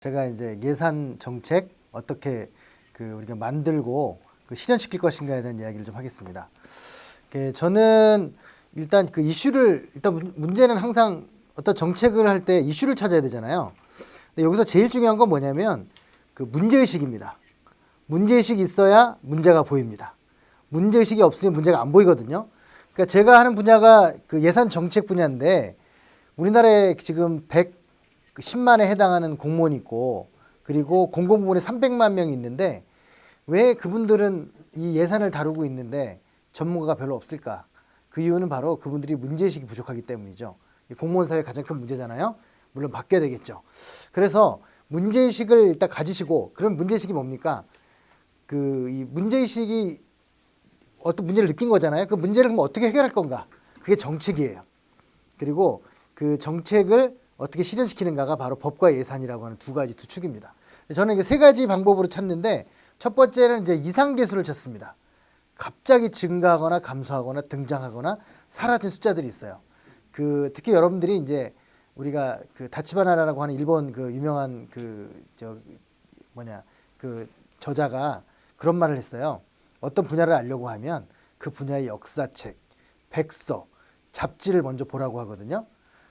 제가 이제 예산 정책 어떻게 우리가 만들고 실현시킬 것인가에 대한 이야기를 좀 하겠습니다. 저는 일단 이슈를 문제는 항상 어떤 정책을 할 때 이슈를 찾아야 되잖아요. 근데 여기서 제일 중요한 건 뭐냐면 문제의식입니다. 문제의식이 있어야 문제가 보입니다. 문제의식이 없으면 문제가 안 보이거든요. 그러니까 제가 하는 분야가 예산 정책 분야인데 우리나라에 지금 110만에 해당하는 공무원이 있고 그리고 공공부문에 300만 명이 있는데 왜 그분들은 이 예산을 다루고 있는데 전문가가 별로 없을까? 그 이유는 바로 그분들이 문제의식이 부족하기 때문이죠. 공무원 사회의 가장 큰 문제잖아요. 물론 바뀌어야 되겠죠. 그래서 문제의식을 일단 가지시고, 그럼 문제의식이 뭡니까? 이 문제의식이 어떤 문제를 느낀 거잖아요. 그 문제를 그럼 어떻게 해결할 건가? 그게 정책이에요. 그리고 그 정책을 어떻게 실현시키는가가 바로 법과 예산이라고 하는 두 축입니다. 저는 이게 세 가지 방법으로 찾는데, 첫 번째는 이제 이상계수를 찾습니다. 갑자기 증가하거나 감소하거나 등장하거나 사라진 숫자들이 있어요. 특히 여러분들이 이제 우리가 다치바나라고 하는 일본 유명한 저자가 그런 말을 했어요. 어떤 분야를 알려고 하면 그 분야의 역사책, 백서, 잡지를 먼저 보라고 하거든요.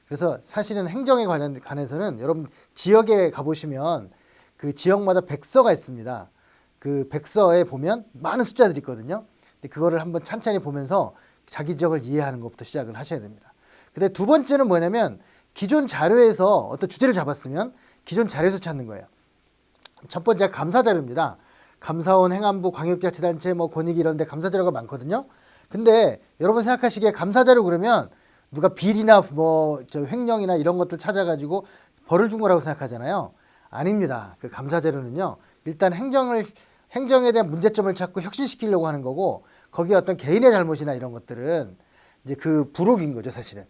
그래서 사실은 행정에 관해서는 여러분 지역에 가보시면 그 지역마다 백서가 있습니다. 그 백서에 보면 많은 숫자들이 있거든요. 근데 그거를 한번 찬찬히 보면서 자기 지역을 이해하는 것부터 시작을 하셔야 됩니다. 근데 두 번째는 뭐냐면 기존 자료에서 어떤 주제를 잡았으면 기존 자료에서 찾는 거예요. 첫 번째가 감사 자료입니다. 감사원, 행안부, 광역자치단체, 권익위 이런 데 감사 자료가 많거든요. 근데 여러분 생각하시기에 감사 자료 그러면 누가 비리나 횡령이나 이런 것들 찾아가지고 벌을 준 거라고 생각하잖아요. 아닙니다. 그 감사 자료는요. 일단 행정에 대한 문제점을 찾고 혁신시키려고 하는 거고, 거기에 어떤 개인의 잘못이나 이런 것들은 이제 부록인 거죠, 사실은.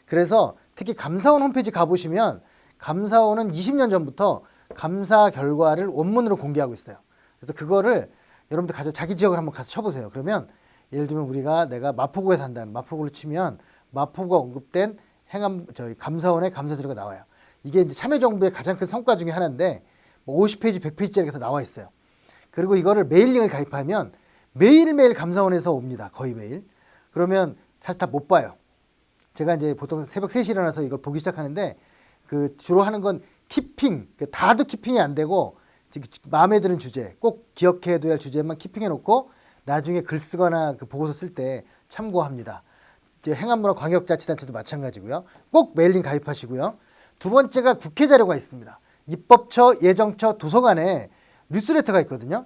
그래서 특히 감사원 홈페이지 가보시면 감사원은 20년 전부터 감사 결과를 원문으로 공개하고 있어요. 그래서 그거를 여러분들 자기 지역을 한번 가서 쳐보세요. 그러면 예를 들면 내가 마포구에 산다는 마포구를 치면 마포구가 언급된 감사원의 감사 자료가 나와요. 이게 이제 참여정부의 가장 큰 성과 중에 하나인데 50페이지, 100페이지짜리가 나와 있어요. 그리고 이거를 메일링을 가입하면 매일매일 감사원에서 옵니다. 거의 매일. 그러면 사실 다 못 봐요. 제가 이제 보통 새벽 3시에 일어나서 이걸 보기 시작하는데 주로 하는 건 키핑, 다도 키핑이 안 되고 마음에 드는 주제, 꼭 기억해둬야 할 주제만 키핑해 놓고 나중에 글 쓰거나 보고서 쓸 때 참고합니다. 이제 행안부나 광역자치단체도 마찬가지고요. 꼭 메일링 가입하시고요. 두 번째가 국회 자료가 있습니다. 입법처, 예정처, 도서관에 뉴스레터가 있거든요.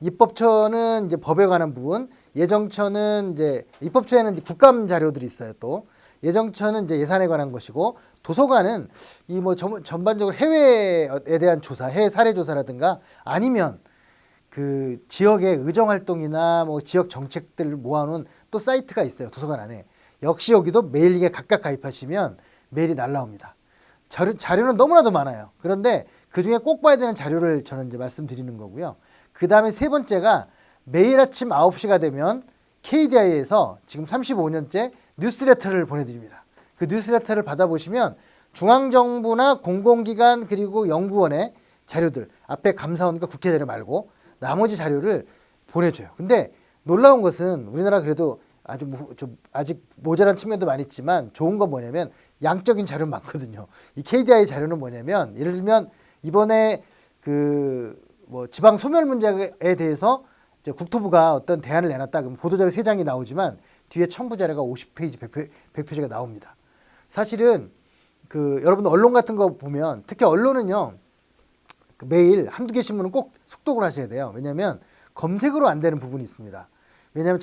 입법처는 이제 법에 관한 부분, 예정처는 이제 입법처에는 이제 국감 자료들이 있어요. 또 예정처는 이제 예산에 관한 것이고, 도서관은 전반적으로 해외에 대한 조사, 해외 사례 조사라든가 아니면 지역의 의정 활동이나 지역 정책들을 모아놓은 또 사이트가 있어요. 도서관 안에. 역시 여기도 메일링에 각각 가입하시면 메일이 날라옵니다. 자료는 너무나도 많아요. 그런데 그 중에 꼭 봐야 되는 자료를 저는 이제 말씀드리는 거고요. 그 다음에 세 번째가 매일 아침 9시가 되면 KDI에서 지금 35년째 뉴스레터를 보내드립니다. 그 뉴스레터를 받아보시면 중앙정부나 공공기관 그리고 연구원의 자료들, 앞에 감사원과 국회 자료 말고 나머지 자료를 보내줘요. 근데 놀라운 것은 우리나라 그래도 아직 모자란 측면도 많이 있지만 좋은 건 뭐냐면 양적인 자료는 많거든요. 이 KDI 자료는 뭐냐면 예를 들면 이번에 지방 소멸 문제에 대해서 국토부가 어떤 대안을 내놨다 그러면 보도자료 3장이 나오지만 뒤에 첨부 자료가 50페이지, 100페이지가 나옵니다. 사실은 여러분들 언론 같은 거 보면 특히 언론은요. 매일 한두 개 신문은 꼭 숙독을 하셔야 돼요. 왜냐하면 검색으로 안 되는 부분이 있습니다. 왜냐하면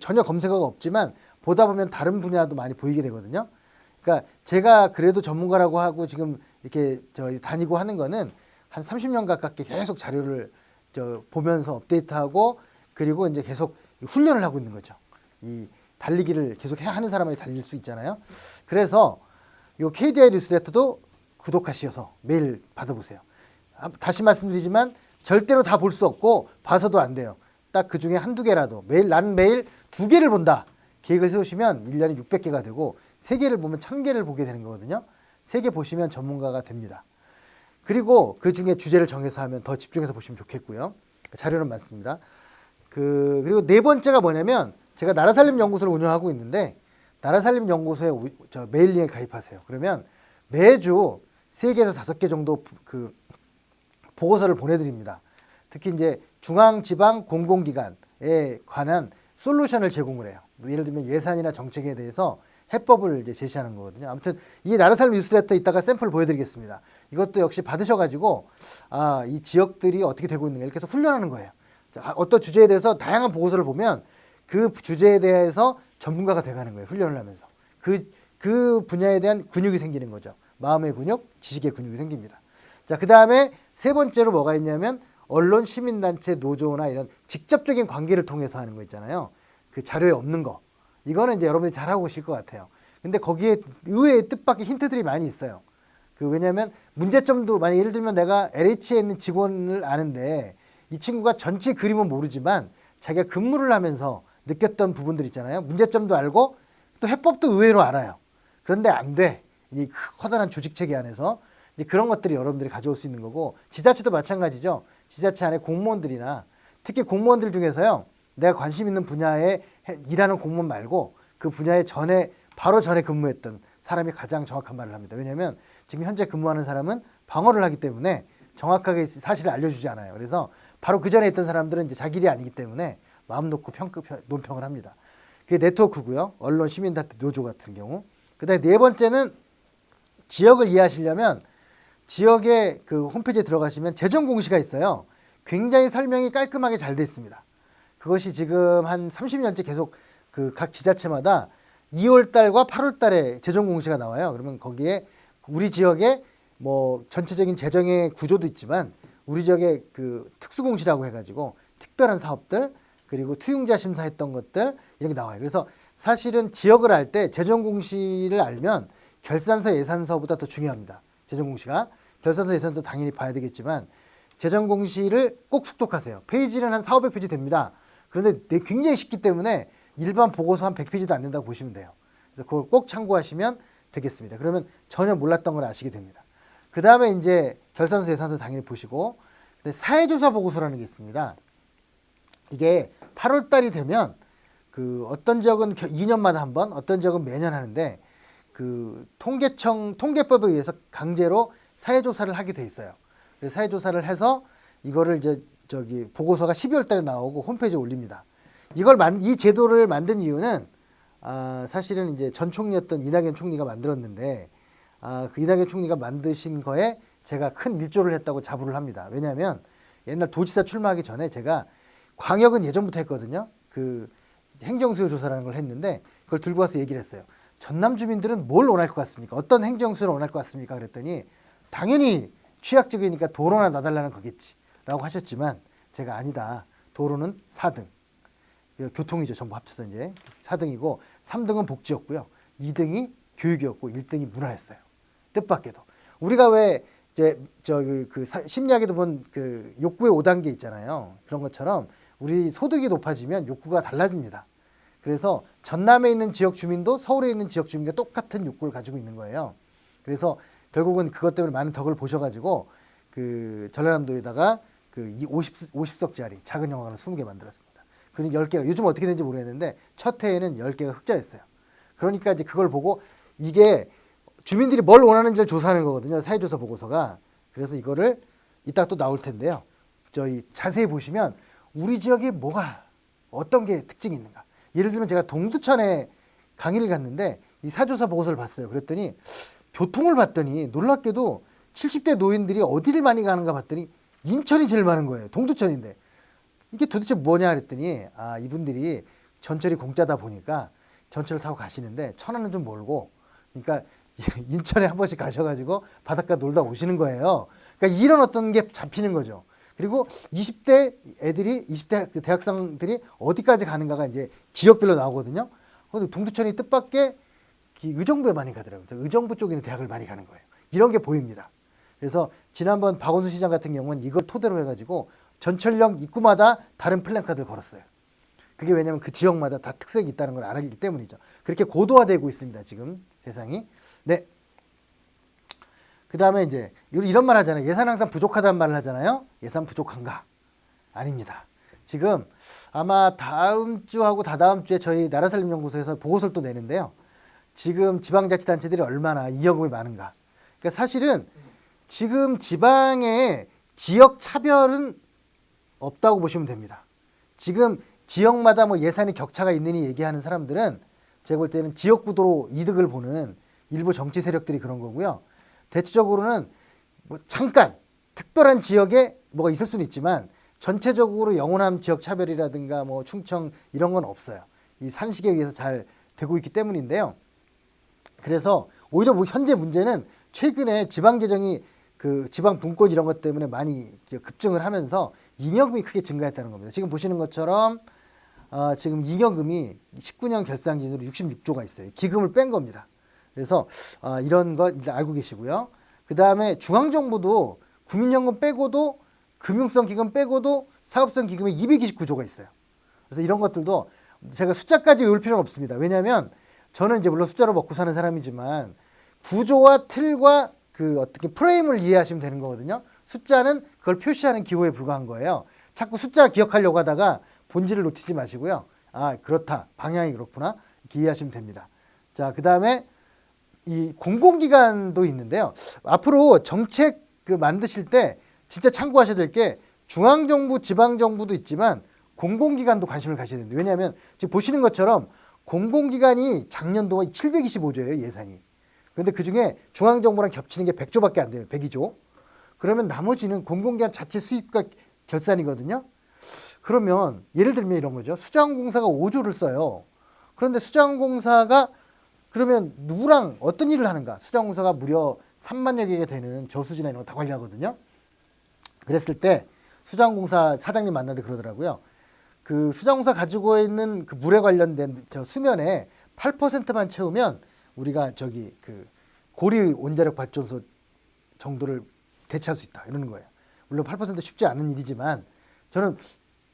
전혀 검색어가 없지만 보다 보면 다른 분야도 많이 보이게 되거든요. 그러니까 제가 그래도 전문가라고 하고 지금 이렇게 다니고 하는 거는 한 30년 가깝게 계속 자료를 보면서 업데이트하고 그리고 이제 계속 훈련을 하고 있는 거죠. 이 달리기를 계속 하는 사람이 달릴 수 있잖아요. 그래서 요 KDI 뉴스레터도 구독하셔서 매일 받아보세요. 다시 말씀드리지만 절대로 다 볼 수 없고 봐서도 안 돼요. 딱 그 중에 한두 개라도 나는 매일 2개를 본다. 계획을 세우시면 1년에 600개가 되고 3개를 보면 1000개를 보게 되는 거거든요. 3개 보시면 전문가가 됩니다. 그리고 그 중에 주제를 정해서 하면 더 집중해서 보시면 좋겠고요. 자료는 많습니다. 그리고 네 번째가 뭐냐면 제가 나라살림연구소를 운영하고 있는데 나라살림연구소에 저 메일링에 가입하세요. 그러면 매주 3개에서 5개 정도 그 보고서를 보내드립니다. 특히 이제 중앙지방 공공기관에 관한 솔루션을 제공을 해요. 예를 들면 예산이나 정책에 대해서 해법을 이제 제시하는 거거든요. 아무튼 이 나라살림 뉴스레터 이따가 샘플 보여드리겠습니다. 이것도 역시 받으셔가지고 이 지역들이 어떻게 되고 있는가 이렇게 해서 훈련하는 거예요. 어떤 주제에 대해서 다양한 보고서를 보면 그 주제에 대해서 전문가가 돼가는 거예요. 훈련을 하면서 그 분야에 대한 근육이 생기는 거죠. 마음의 근육, 지식의 근육이 생깁니다. 자, 그 다음에 세 번째로 뭐가 있냐면 언론, 시민단체, 노조나 이런 직접적인 관계를 통해서 하는 거 있잖아요. 그 자료에 없는 거. 이거는 이제 여러분들이 잘하고 계실 것 같아요. 근데 거기에 의외의 뜻밖의 힌트들이 많이 있어요. 왜냐하면 문제점도 만약 예를 들면 내가 LH에 있는 직원을 아는데 이 친구가 전체 그림은 모르지만 자기가 근무를 하면서 느꼈던 부분들 있잖아요. 문제점도 알고 또 해법도 의외로 알아요. 그런데 안 돼. 이 커다란 조직 체계 안에서 이제 그런 것들이 여러분들이 가져올 수 있는 거고 지자체도 마찬가지죠. 지자체 안에 공무원들이나 특히 공무원들 중에서요. 내가 관심 있는 분야에 일하는 공무원 말고 그 분야에 바로 전에 근무했던 사람이 가장 정확한 말을 합니다. 왜냐하면 지금 현재 근무하는 사람은 방어를 하기 때문에 정확하게 사실을 알려주지 않아요. 그래서 바로 그 전에 있던 사람들은 이제 자기 일이 아니기 때문에 마음 놓고 논평을 합니다. 그게 네트워크고요. 언론, 시민단체, 노조 같은 경우. 그다음에 네 번째는 지역을 이해하시려면 지역의 그 홈페이지에 들어가시면 재정 공시가 있어요. 굉장히 설명이 깔끔하게 잘 돼 있습니다. 그것이 지금 한 30년째 계속 그 각 지자체마다 2월 달과 8월 달에 재정 공시가 나와요. 그러면 거기에 우리 지역의 뭐 전체적인 재정의 구조도 있지만 우리 지역의 그 특수 공시라고 해가지고 특별한 사업들 그리고 투융자 심사했던 것들 이렇게 나와요. 그래서 사실은 지역을 알 때 재정 공시를 알면 결산서 예산서보다 더 중요합니다. 재정 공시가 결산서 예산서 당연히 봐야 되겠지만 재정 공시를 꼭 숙독하세요. 페이지는 한 4,500페이지 됩니다. 그런데 굉장히 쉽기 때문에 일반 보고서 한 100페이지도 안 된다고 보시면 돼요. 그래서 그걸 꼭 참고하시면 되겠습니다. 그러면 전혀 몰랐던 걸 아시게 됩니다. 그 다음에 이제 결산서 예산서 당연히 보시고 사회조사 보고서라는 게 있습니다. 이게 8월 달이 되면 그 어떤 지역은 2년마다 한 번, 어떤 지역은 매년 하는데 그 통계법에 의해서 강제로 사회조사를 하게 돼 있어요. 그래서 사회조사를 해서 이거를 이제 보고서가 12월 달에 나오고 홈페이지에 올립니다. 이 제도를 만든 이유는 사실은 이제 전 총리였던 이낙연 총리가 만들었는데 그 이낙연 총리가 만드신 거에 제가 큰 일조를 했다고 자부를 합니다. 왜냐하면 옛날 도지사 출마하기 전에 제가 광역은 예전부터 했거든요. 그 행정수요 조사라는 걸 했는데 그걸 들고 와서 얘기를 했어요. 전남 주민들은 뭘 원할 것 같습니까? 어떤 행정수요를 원할 것 같습니까? 그랬더니 당연히 취약적이니까 도로나 놔달라는 거겠지 라고 하셨지만 제가 아니다. 도로는 4등. 교통이죠. 전부 합쳐서 이제 4등이고 3등은 복지였고요. 2등이 교육이었고 1등이 문화였어요. 뜻밖에도. 우리가 왜 이제 그 심리학에도 본 그 욕구의 5단계 있잖아요. 그런 것처럼 우리 소득이 높아지면 욕구가 달라집니다. 그래서 전남에 있는 지역 주민도 서울에 있는 지역 주민과 똑같은 욕구를 가지고 있는 거예요. 그래서 결국은 그것 때문에 많은 덕을 보셔가지고 그 전라남도에다가 그 50석짜리 작은 영화관을 20개 만들었습니다. 그중 10개가 요즘 어떻게 되는지 모르겠는데 첫 해에는 10개가 흑자였어요. 그러니까 이제 그걸 보고 이게 주민들이 뭘 원하는지를 조사하는 거거든요. 사회조사 보고서가. 그래서 이거를 이따 또 나올 텐데요. 저희 자세히 보시면 우리 지역에 어떤 게 특징이 있는가. 예를 들면 제가 동두천에 강의를 갔는데 이 사조사 보고서를 봤어요. 그랬더니 교통을 봤더니 놀랍게도 70대 노인들이 어디를 많이 가는가 봤더니 인천이 제일 많은 거예요. 동두천인데. 이게 도대체 뭐냐 그랬더니 이분들이 전철이 공짜다 보니까 전철을 타고 가시는데 천안은 좀 멀고 그러니까 인천에 한 번씩 가셔가지고 바닷가 놀다 오시는 거예요. 그러니까 이런 어떤 게 잡히는 거죠. 그리고 20대 대학생들이 어디까지 가는가가 이제 지역별로 나오거든요. 근데 동두천이 뜻밖의 의정부에 많이 가더라고요. 의정부 쪽에 있는 대학을 많이 가는 거예요. 이런 게 보입니다. 그래서 지난번 박원순 시장 같은 경우는 이걸 토대로 해가지고 전철역 입구마다 다른 플랜카드를 걸었어요. 그게 왜냐하면 그 지역마다 다 특색이 있다는 걸 알기 때문이죠. 그렇게 고도화되고 있습니다. 지금 세상이. 네. 그다음에 이제 이런 말 하잖아요. 예산 항상 부족하다는 말을 하잖아요. 예산 부족한가? 아닙니다. 지금 아마 다음 주하고 다다음 주에 저희 나라살림연구소에서 보고서를 또 내는데요. 지금 지방자치단체들이 얼마나 이여금이 많은가. 그러니까 사실은 지금 지방의 지역 차별은 없다고 보시면 됩니다. 지금 지역마다 뭐 예산이 격차가 있느니 얘기하는 사람들은 제가 볼 때는 지역 구도로 이득을 보는 일부 정치 세력들이 그런 거고요. 대체적으로는 뭐 잠깐 특별한 지역에 뭐가 있을 수는 있지만 전체적으로 영원한 지역 차별이라든가 뭐 충청 이런 건 없어요. 이 산식에 의해서 잘 되고 있기 때문인데요. 그래서 오히려 뭐 현재 문제는 최근에 지방 재정이 그 지방 분권 이런 것 때문에 많이 급증을 하면서 잉여금이 크게 증가했다는 겁니다. 지금 보시는 것처럼 지금 잉여금이 19년 결산 기준으로 66조가 있어요. 기금을 뺀 겁니다. 그래서 이런 거 일단 알고 계시고요. 그 다음에 중앙정부도 국민연금 빼고도 금융성 기금 빼고도 사업성 기금이 229조가 있어요. 그래서 이런 것들도 제가 숫자까지 외울 필요는 없습니다. 왜냐하면 저는 이제 물론 숫자로 먹고 사는 사람이지만 구조와 틀과 그 어떻게 프레임을 이해하시면 되는 거거든요. 숫자는 그걸 표시하는 기호에 불과한 거예요. 자꾸 숫자 기억하려고 하다가 본질을 놓치지 마시고요. 아, 그렇다. 방향이 그렇구나. 이렇게 이해하시면 됩니다. 자, 그 다음에 이 공공기관도 있는데요. 앞으로 정책 그 만드실 때 진짜 참고하셔야 될 게 중앙정부, 지방정부도 있지만 공공기관도 관심을 가셔야 됩니다. 왜냐하면 지금 보시는 것처럼 공공기관이 작년도가 725조예요, 예산이. 그런데 그중에 중앙정부랑 겹치는 게 100조밖에 안 돼요. 102조. 그러면 나머지는 공공기관 자체 수입과 결산이거든요. 그러면 예를 들면 이런 거죠. 수자원공사가 5조를 써요. 그런데 수자원공사가 그러면 누구랑 어떤 일을 하는가? 수자원공사가 무려 3만여 개가 되는 저수지나 이런 거 다 관리하거든요. 그랬을 때 수자원공사 사장님 만나는데 그러더라고요. 그 수자원공사 가지고 있는 그 물에 관련된 저 수면에 8%만 채우면 우리가 저기 그 고리 원자력 발전소 정도를 대체할 수 있다 이러는 거예요. 물론 8% 쉽지 않은 일이지만 저는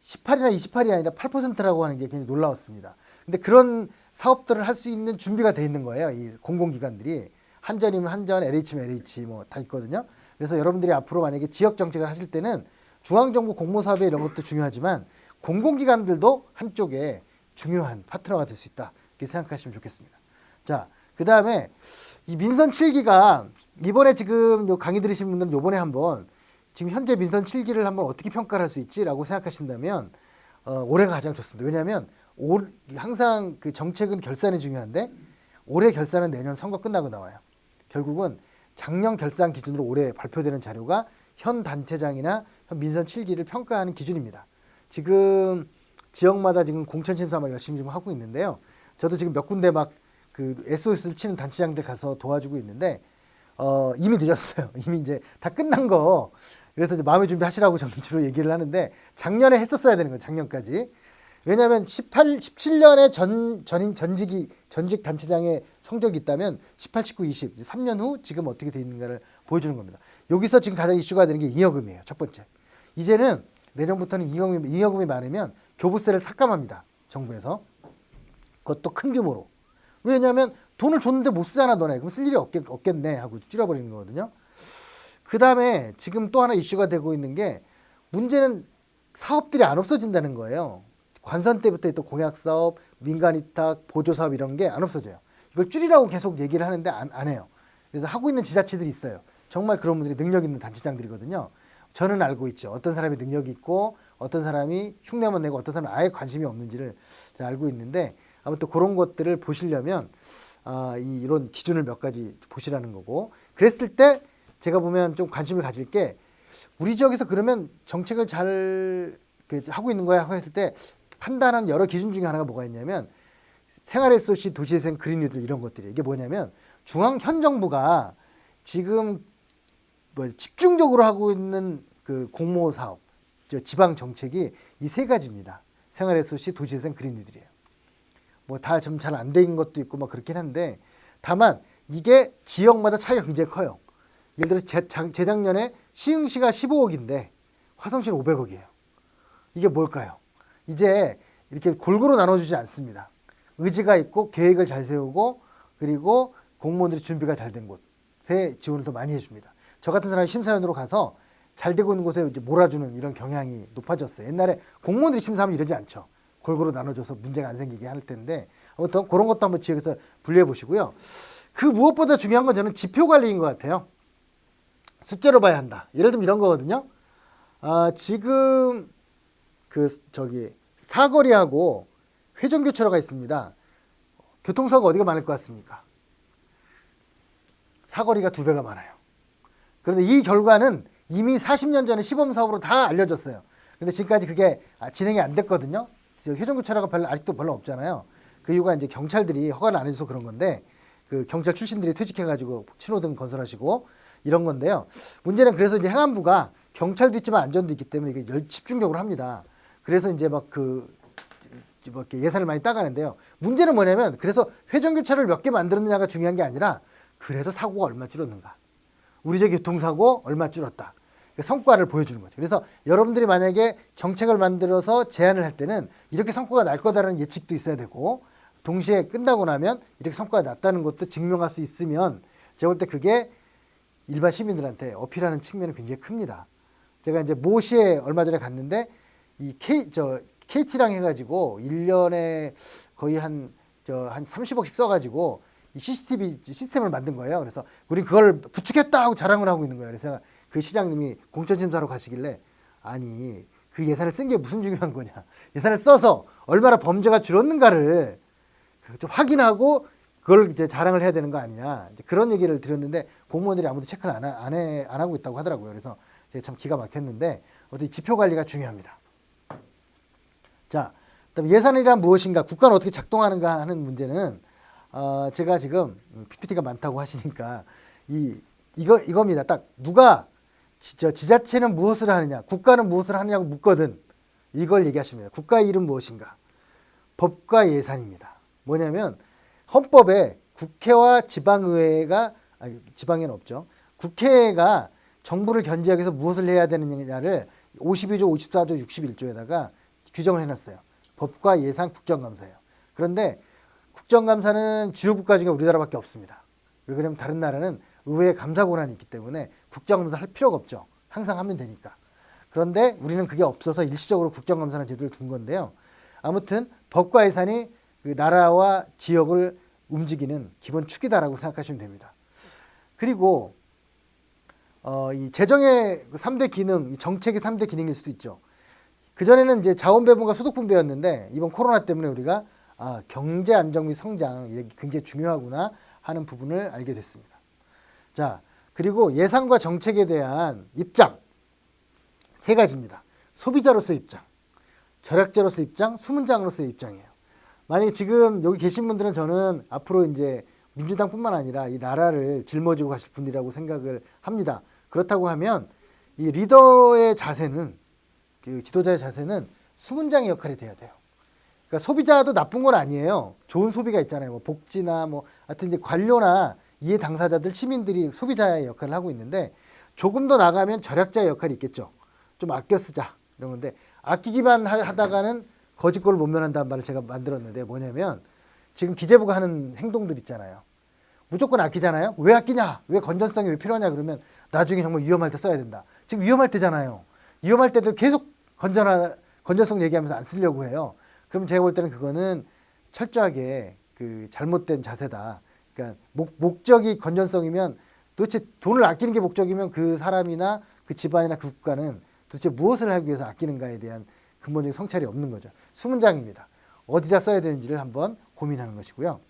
18이나 28이 아니라 8%라고 하는 게 굉장히 놀라웠습니다. 근데 그런 사업들을 할 수 있는 준비가 돼 있는 거예요. 이 공공기관들이 한전이면 한전, LH면 LH 뭐 다 있거든요. 그래서 여러분들이 앞으로 만약에 지역 정책을 하실 때는 중앙정부 공모사업에 이런 것도 중요하지만 공공기관들도 한쪽에 중요한 파트너가 될 수 있다 이렇게 생각하시면 좋겠습니다. 자, 그 다음에 이 민선 7기가 이번에 지금 요 강의 들으신 분들은 요번에 한번 지금 현재 민선 7기를 한번 어떻게 평가를 할 수 있지라고 생각하신다면 올해가 가장 좋습니다. 왜냐하면 항상 그 정책은 결산이 중요한데 올해 결산은 내년 선거 끝나고 나와요. 결국은 작년 결산 기준으로 올해 발표되는 자료가 현 단체장이나 현 민선 7기를 평가하는 기준입니다. 지금 지역마다 지금 공천심사 막 열심히 좀 하고 있는데요. 저도 지금 몇 군데 막 그 SOS를 치는 단체장들 가서 도와주고 있는데 이미 늦었어요. 이미 이제 다 끝난 거. 그래서 이제 마음의 준비하시라고 저는 주로 얘기를 하는데 작년에 했었어야 되는 거예요. 작년까지. 왜냐하면 17년에 전직 단체장의 성적이 있다면 18, 19, 20, 3년 후 지금 어떻게 돼 있는가를 보여주는 겁니다. 여기서 지금 가장 이슈가 되는 게 잉여금이에요. 첫 번째. 이제는 내년부터는 잉여금이 많으면 교부세를 삭감합니다. 정부에서. 그것도 큰 규모로. 왜냐하면 돈을 줬는데 못 쓰잖아 너네. 그럼 쓸 일이 없겠네 하고 줄여버리는 거거든요. 그 다음에 지금 또 하나 이슈가 되고 있는 게 문제는 사업들이 안 없어진다는 거예요. 관선 때부터 있던 공약사업, 민간위탁, 보조사업 이런 게 안 없어져요. 이걸 줄이라고 계속 얘기를 하는데 안 해요. 그래서 하고 있는 지자체들이 있어요. 정말 그런 분들이 능력 있는 단체장들이거든요. 저는 알고 있죠. 어떤 사람이 능력이 있고 어떤 사람이 흉내만 내고 어떤 사람은 아예 관심이 없는지를 잘 알고 있는데 아무튼 그런 것들을 보시려면 이런 기준을 몇 가지 보시라는 거고 그랬을 때 제가 보면 좀 관심을 가질 게 우리 지역에서 그러면 정책을 잘 하고 있는 거야 했을 때 판단하는 여러 기준 중에 하나가 뭐가 있냐면 생활 SOC, 도시재생, 그린뉴딜 이런 것들이 이게 뭐냐면 현 정부가 지금 뭐 집중적으로 하고 있는 그 공모 사업, 지방 정책이 이 세 가지입니다. 생활 SOC, 도시재생, 그린뉴딜이에요. 뭐 다 좀 잘 안 된 것도 있고 막 그렇긴 한데 다만 이게 지역마다 차이가 굉장히 커요. 예를 들어 재작년에 시흥시가 15억인데 화성시는 500억이에요. 이게 뭘까요? 이제 이렇게 골고루 나눠주지 않습니다. 의지가 있고 계획을 잘 세우고 그리고 공무원들이 준비가 잘 된 곳 곳에 지원을 더 많이 해줍니다. 저 같은 사람이 심사위원으로 가서 잘 되고 있는 곳에 이제 몰아주는 이런 경향이 높아졌어요. 옛날에 공무원들이 심사하면 이러지 않죠. 골고루 나눠줘서 문제가 안 생기게 할 텐데 아무튼 그런 것도 한번 지역에서 분리해 보시고요. 그 무엇보다 중요한 건 저는 지표 관리인 것 같아요. 숫자로 봐야 한다. 예를 들면 이런 거거든요. 지금 사거리하고 회전교차로가 있습니다. 교통사고가 어디가 많을 것 같습니까? 사거리가 2배가 많아요. 그런데 이 결과는 이미 40년 전에 시범사업으로 다 알려졌어요. 근데 지금까지 그게 진행이 안 됐거든요. 회전교차로가 아직도 별로 없잖아요. 그 이유가 이제 경찰들이 허가를 안 해줘서 그런 건데, 그 경찰 출신들이 퇴직해가지고 신호등 건설하시고 이런 건데요. 문제는 그래서 이제 행안부가 경찰도 있지만 안전도 있기 때문에 이게 집중적으로 합니다. 그래서 이제 이렇게 예산을 많이 따가는데요. 문제는 뭐냐면 그래서 회전교차로를 몇 개 만들었느냐가 중요한 게 아니라 그래서 사고가 얼마 줄었는가. 우리 저 교통사고 얼마 줄었다. 성과를 보여주는 거죠. 그래서 여러분들이 만약에 정책을 만들어서 제안을 할 때는 이렇게 성과가 날 거다라는 예측도 있어야 되고 동시에 끝나고 나면 이렇게 성과가 났다는 것도 증명할 수 있으면 제가 볼 때 그게 일반 시민들한테 어필하는 측면이 굉장히 큽니다. 제가 이제 모시에 얼마 전에 갔는데 이 KT랑 해가지고 1년에 거의 한 30억씩 써가지고 이 CCTV 시스템을 만든 거예요. 그래서 우리 그걸 구축했다 하고 자랑을 하고 있는 거예요. 그래서 그 시장님이 공천심사로 가시길래 아니 그 예산을 쓴 게 무슨 중요한 거냐. 예산을 써서 얼마나 범죄가 줄었는가를 좀 확인하고 그걸 이제 자랑을 해야 되는 거 아니냐. 이제 그런 얘기를 드렸는데 공무원들이 아무도 체크를 안 하고 있다고 하더라고요. 그래서 제가 참 기가 막혔는데 어떻게 지표 관리가 중요합니다. 자, 그다음에 예산이란 무엇인가, 국가는 어떻게 작동하는가 하는 문제는 제가 지금 PPT가 많다고 하시니까 이겁니다. 딱 누가 지자체는 무엇을 하느냐, 국가는 무엇을 하느냐고 묻거든 이걸 얘기하십니다. 국가의 일은 무엇인가? 법과 예산입니다. 뭐냐면 헌법에 국회와 지방의회가 지방에는 없죠. 국회가 정부를 견제하기 위해서 무엇을 해야 되느냐를 52조, 54조, 61조에다가 규정을 해놨어요. 법과 예산, 국정감사예요. 그런데 국정감사는 주요 국가 중에 우리나라밖에 없습니다. 왜 그러냐면 다른 나라는 의회 감사 권한이 있기 때문에 국정감사 할 필요가 없죠. 항상 하면 되니까. 그런데 우리는 그게 없어서 일시적으로 국정감사라는 제도를 둔 건데요. 아무튼 법과 예산이 그 나라와 지역을 움직이는 기본 축이다라고 생각하시면 됩니다. 그리고 이 재정의 3대 기능, 이 정책의 3대 기능일 수도 있죠. 그전에는 이제 자원배분과 소득분배였는데 이번 코로나 때문에 우리가 경제 안정 및 성장 이게 굉장히 중요하구나 하는 부분을 알게 됐습니다. 자, 그리고 예산과 정책에 대한 입장 3가지입니다. 소비자로서의 입장, 절약자로서의 입장, 수문장으로서의 입장이에요. 만약에 지금 여기 계신 분들은 저는 앞으로 이제 민주당뿐만 아니라 이 나라를 짊어지고 가실 분이라고 생각을 합니다. 그렇다고 하면 이 리더의 자세는, 그 지도자의 자세는 수문장의 역할이 돼야 돼요. 그러니까 소비자도 나쁜 건 아니에요. 좋은 소비가 있잖아요. 뭐 복지나 하여튼 이제 관료나 이해 당사자들, 시민들이 소비자의 역할을 하고 있는데 조금 더 나가면 절약자의 역할이 있겠죠. 좀 아껴 쓰자 이런 건데 아끼기만 하다가는 거짓골을 못 면한다는 말을 제가 만들었는데 뭐냐면 지금 기재부가 하는 행동들 있잖아요. 무조건 아끼잖아요. 왜 아끼냐? 왜 건전성이 왜 필요하냐? 그러면 나중에 정말 위험할 때 써야 된다. 지금 위험할 때잖아요. 위험할 때도 계속 건전성 얘기하면서 안 쓰려고 해요. 그럼 제가 볼 때는 그거는 철저하게 그 잘못된 자세다. 그러니까 목적이 건전성이면 도대체 돈을 아끼는 게 목적이면 그 사람이나 그 집안이나 그 국가는 도대체 무엇을 하기 위해서 아끼는가에 대한 근본적인 성찰이 없는 거죠. 수문장입니다. 어디다 써야 되는지를 한번 고민하는 것이고요.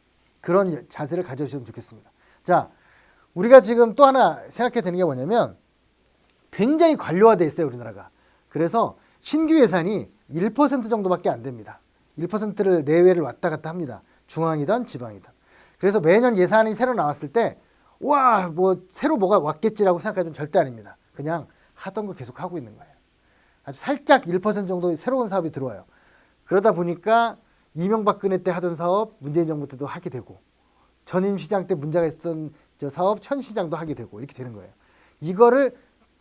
그런 자세를 가져주시면 좋겠습니다. 자, 우리가 지금 또 하나 생각해야 되는 게 뭐냐면 굉장히 관료화되어 있어요, 우리나라가. 그래서 신규 예산이 1% 정도밖에 안 됩니다. 1%를 내외를 왔다 갔다 합니다. 중앙이든 지방이든. 그래서 매년 예산이 새로 나왔을 때 와, 새로 뭐가 왔겠지라고 생각하면 절대 아닙니다. 그냥 하던 거 계속 하고 있는 거예요. 아주 살짝 1% 정도 새로운 사업이 들어와요. 그러다 보니까 이명박근혜 때 하던 사업 문재인 정부 때도 하게 되고 전임시장 때 문제가 있었던 저 사업 천시장도 하게 되고 이렇게 되는 거예요. 이거를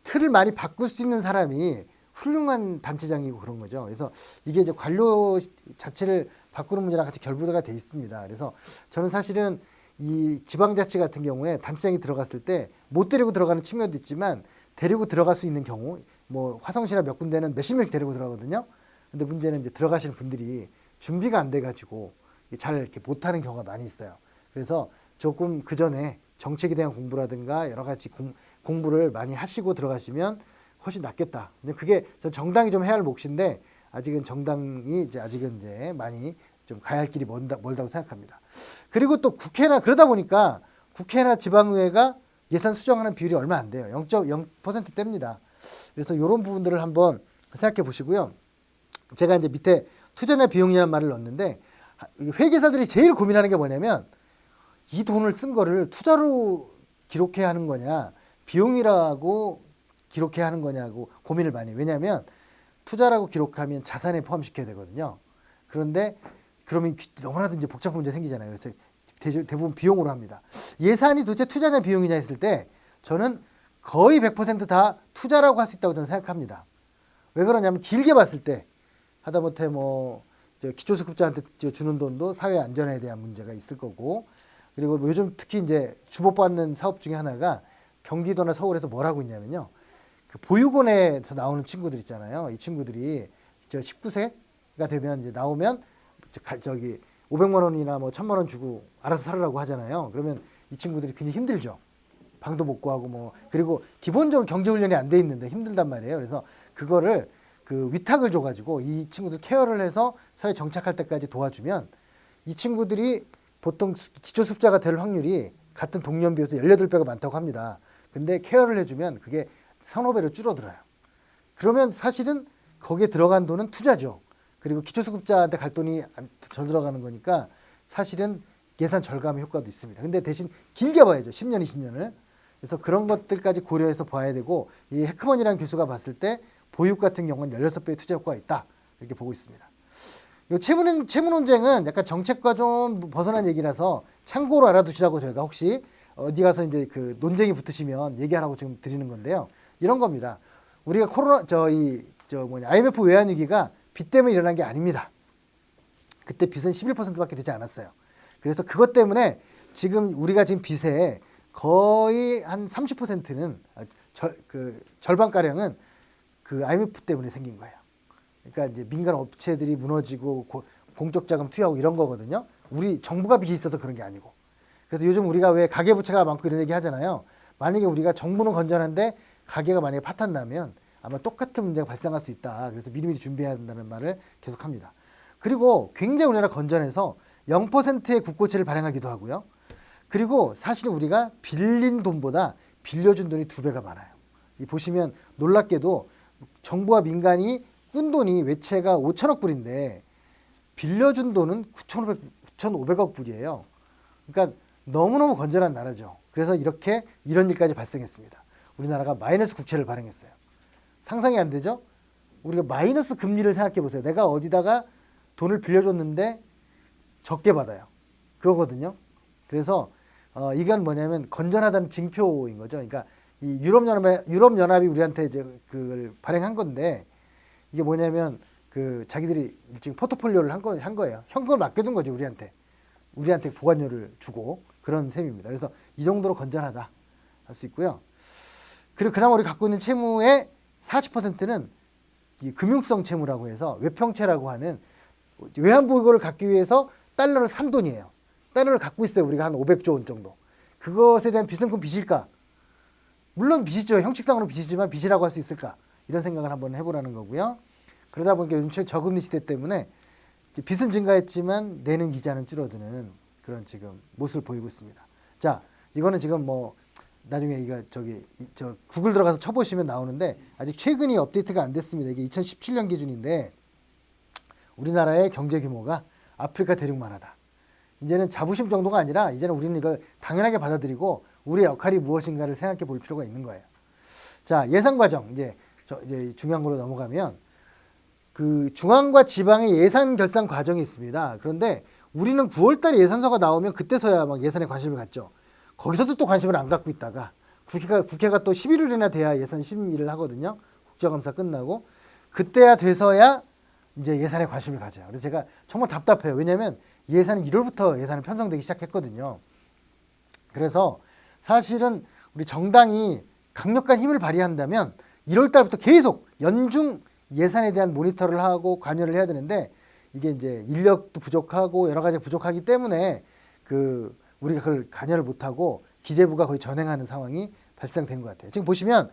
틀을 많이 바꿀 수 있는 사람이 훌륭한 단체장이고 그런 거죠. 그래서 이게 이제 관료 자체를 바꾸는 문제랑 같이 결부가 돼 있습니다. 그래서 저는 사실은 이 지방자치 같은 경우에 단체장이 들어갔을 때 못 데리고 들어가는 측면도 있지만 데리고 들어갈 수 있는 경우 뭐 화성시나 몇 군데는 몇십 명씩 데리고 들어가거든요. 근데 문제는 이제 들어가시는 분들이 준비가 안 돼 가지고 잘 이렇게 못하는 경우가 많이 있어요. 그래서 조금 그 전에 정책에 대한 공부라든가 여러 가지 공부를 많이 하시고 들어가시면 훨씬 낫겠다. 근데 그게 전 정당이 좀 해야 할 몫인데 아직은 정당이 이제 많이 좀 가야 할 길이 멀다고 생각합니다. 그리고 또 국회나 그러다 보니까 국회나 지방의회가 예산 수정하는 비율이 얼마 안 돼요. 0.0%대입니다. 그래서 이런 부분들을 한번 생각해 보시고요. 제가 이제 밑에 투자냐 비용이라는 말을 넣었는데 회계사들이 제일 고민하는 게 뭐냐면 이 돈을 쓴 거를 투자로 기록해야 하는 거냐 비용이라고 기록해야 하는 거냐고 고민을 많이 해요. 왜냐하면 투자라고 기록하면 자산에 포함시켜야 되거든요. 그런데 그러면 너무나도 이제 복잡한 문제 생기잖아요. 그래서 대부분 비용으로 합니다. 예산이 도대체 투자냐 비용이냐 했을 때 저는 거의 100%다 투자라고 할 수 있다고 저는 생각합니다. 왜 그러냐면 길게 봤을 때 하다못해 뭐 기초수급자한테 주는 돈도 사회 안전에 대한 문제가 있을 거고 그리고 뭐 요즘 특히 이제 주목받는 사업 중에 하나가 경기도나 서울에서 뭘 하고 있냐면요. 그 보육원에서 나오는 친구들 있잖아요. 이 친구들이 19세가 되면 이제 나오면 저기 500만 원이나 뭐 1000만 원 주고 알아서 살으라고 하잖아요. 그러면 이 친구들이 굉장히 힘들죠. 방도 못 구하고 뭐 그리고 기본적으로 경제 훈련이 안 돼 있는데 힘들단 말이에요. 그래서 그거를 그 위탁을 줘가지고 이 친구들 케어를 해서 사회 정착할 때까지 도와주면 이 친구들이 보통 기초수급자가 될 확률이 같은 동년 비해서 18배가 많다고 합니다. 근데 케어를 해주면 그게 1,5배로 줄어들어요. 그러면 사실은 거기에 들어간 돈은 투자죠. 그리고 기초수급자한테 갈 돈이 덜 들어가는 거니까 사실은 예산 절감의 효과도 있습니다. 근데 대신 길게 봐야죠. 10년, 20년을. 그래서 그런 것들까지 고려해서 봐야 되고 이 해크먼이라는 교수가 봤을 때 보육 같은 경우는 16배의 투자 효과가 있다. 이렇게 보고 있습니다. 이 채무 논쟁은 약간 정책과 좀 벗어난 얘기라서 참고로 알아두시라고 저희가 혹시 어디 가서 이제 그 논쟁이 붙으시면 얘기하라고 지금 드리는 건데요. 이런 겁니다. 우리가 IMF 외환위기가 빚 때문에 일어난 게 아닙니다. 그때 빚은 11%밖에 되지 않았어요. 그래서 그것 때문에 지금 우리가 지금 빚에 거의 한 30%는 절반가량은 그 IMF 때문에 생긴 거예요. 그러니까 이제 민간 업체들이 무너지고 공적 자금 투여하고 이런 거거든요. 우리 정부가 빚이 있어서 그런 게 아니고. 그래서 요즘 우리가 왜 가계부채가 많고 이런 얘기 하잖아요. 만약에 우리가 정부는 건전한데 가계가 만약에 파탄 나면 아마 똑같은 문제가 발생할 수 있다. 그래서 미리미리 준비해야 된다는 말을 계속합니다. 그리고 굉장히 우리나라 건전해서 0%의 국고채를 발행하기도 하고요. 그리고 사실 우리가 빌린 돈보다 빌려준 돈이 2배가 많아요. 이 보시면 놀랍게도 정부와 민간이 꾼 돈이 외채가 5천억 불인데 빌려준 돈은 9,500억 불이에요. 그러니까 너무너무 건전한 나라죠. 그래서 이런 일까지 발생했습니다. 우리나라가 마이너스 국채를 발행했어요. 상상이 안 되죠? 우리가 마이너스 금리를 생각해 보세요. 내가 어디다가 돈을 빌려줬는데 적게 받아요. 그거거든요. 그래서 이건 뭐냐면 건전하다는 징표인 거죠. 그러니까 이 유럽연합이 우리한테 이제 그걸 발행한 건데 이게 뭐냐면 그 자기들이 일종의 포트폴리오를 한 거예요. 현금을 맡겨준 거죠. 우리한테 보관료를 주고 그런 셈입니다. 그래서 이 정도로 건전하다 할 수 있고요. 그리고 그나마 우리 갖고 있는 채무의 40%는 이 금융성 채무라고 해서 외평채라고 하는 외환보유고를 갖기 위해서 달러를 산 돈이에요. 달러를 갖고 있어요. 우리가 한 500조 원 정도. 그것에 대한 빚은 그럼 빚일까? 물론 빚이죠. 형식상으로 빚이지만 빚이라고 할 수 있을까? 이런 생각을 한번 해보라는 거고요. 그러다 보니까 요즘 저금리 시대 때문에 빚은 증가했지만 내는 이자는 줄어드는 그런 지금 모습을 보이고 있습니다. 자, 이거는 지금 뭐 나중에 저 구글 들어가서 쳐보시면 나오는데 아직 최근이 업데이트가 안 됐습니다. 이게 2017년 기준인데 우리나라의 경제 규모가 아프리카 대륙만 하다. 이제는 자부심 정도가 아니라 이제는 우리는 이걸 당연하게 받아들이고 우리의 역할이 무엇인가를 생각해 볼 필요가 있는 거예요. 자, 예산 과정 이제 중요한 걸로 넘어가면 그 중앙과 지방의 예산 결산 과정이 있습니다. 그런데 우리는 9월 달에 예산서가 나오면 그때서야 막 예산에 관심을 갖죠. 거기서도 또 관심을 안 갖고 있다가 국회가 또 11월이나 돼야 예산 심의를 하거든요. 국정감사 끝나고 그때야 돼서야 이제 예산에 관심을 가져요. 그래서 제가 정말 답답해요. 왜냐하면 예산이 1월부터 예산이 편성되기 시작했거든요. 그래서 사실은 우리 정당이 강력한 힘을 발휘한다면 1월 달부터 계속 연중 예산에 대한 모니터를 하고 관여를 해야 되는데 이게 이제 인력도 부족하고 여러 가지 부족하기 때문에 우리가 그걸 관여를 못하고 기재부가 거의 전행하는 상황이 발생된 것 같아요. 지금 보시면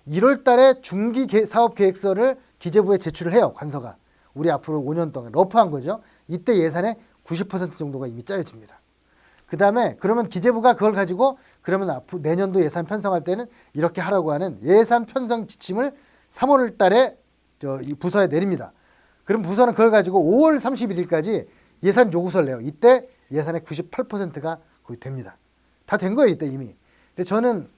1월 달에 중기 사업 계획서를 기재부에 제출을 해요. 관서가. 우리 앞으로 5년 동안 러프한 거죠. 이때 예산의 90% 정도가 이미 짜여집니다. 그 다음에 그러면 기재부가 그걸 가지고 그러면 앞으로 내년도 예산 편성할 때는 이렇게 하라고 하는 예산 편성 지침을 3월 달에 이 부서에 내립니다. 그럼 부서는 그걸 가지고 5월 31일까지 예산 요구서를 내요. 이때 예산의 98%가 거의 됩니다. 다 된 거예요, 이때 이미. 그래서 저는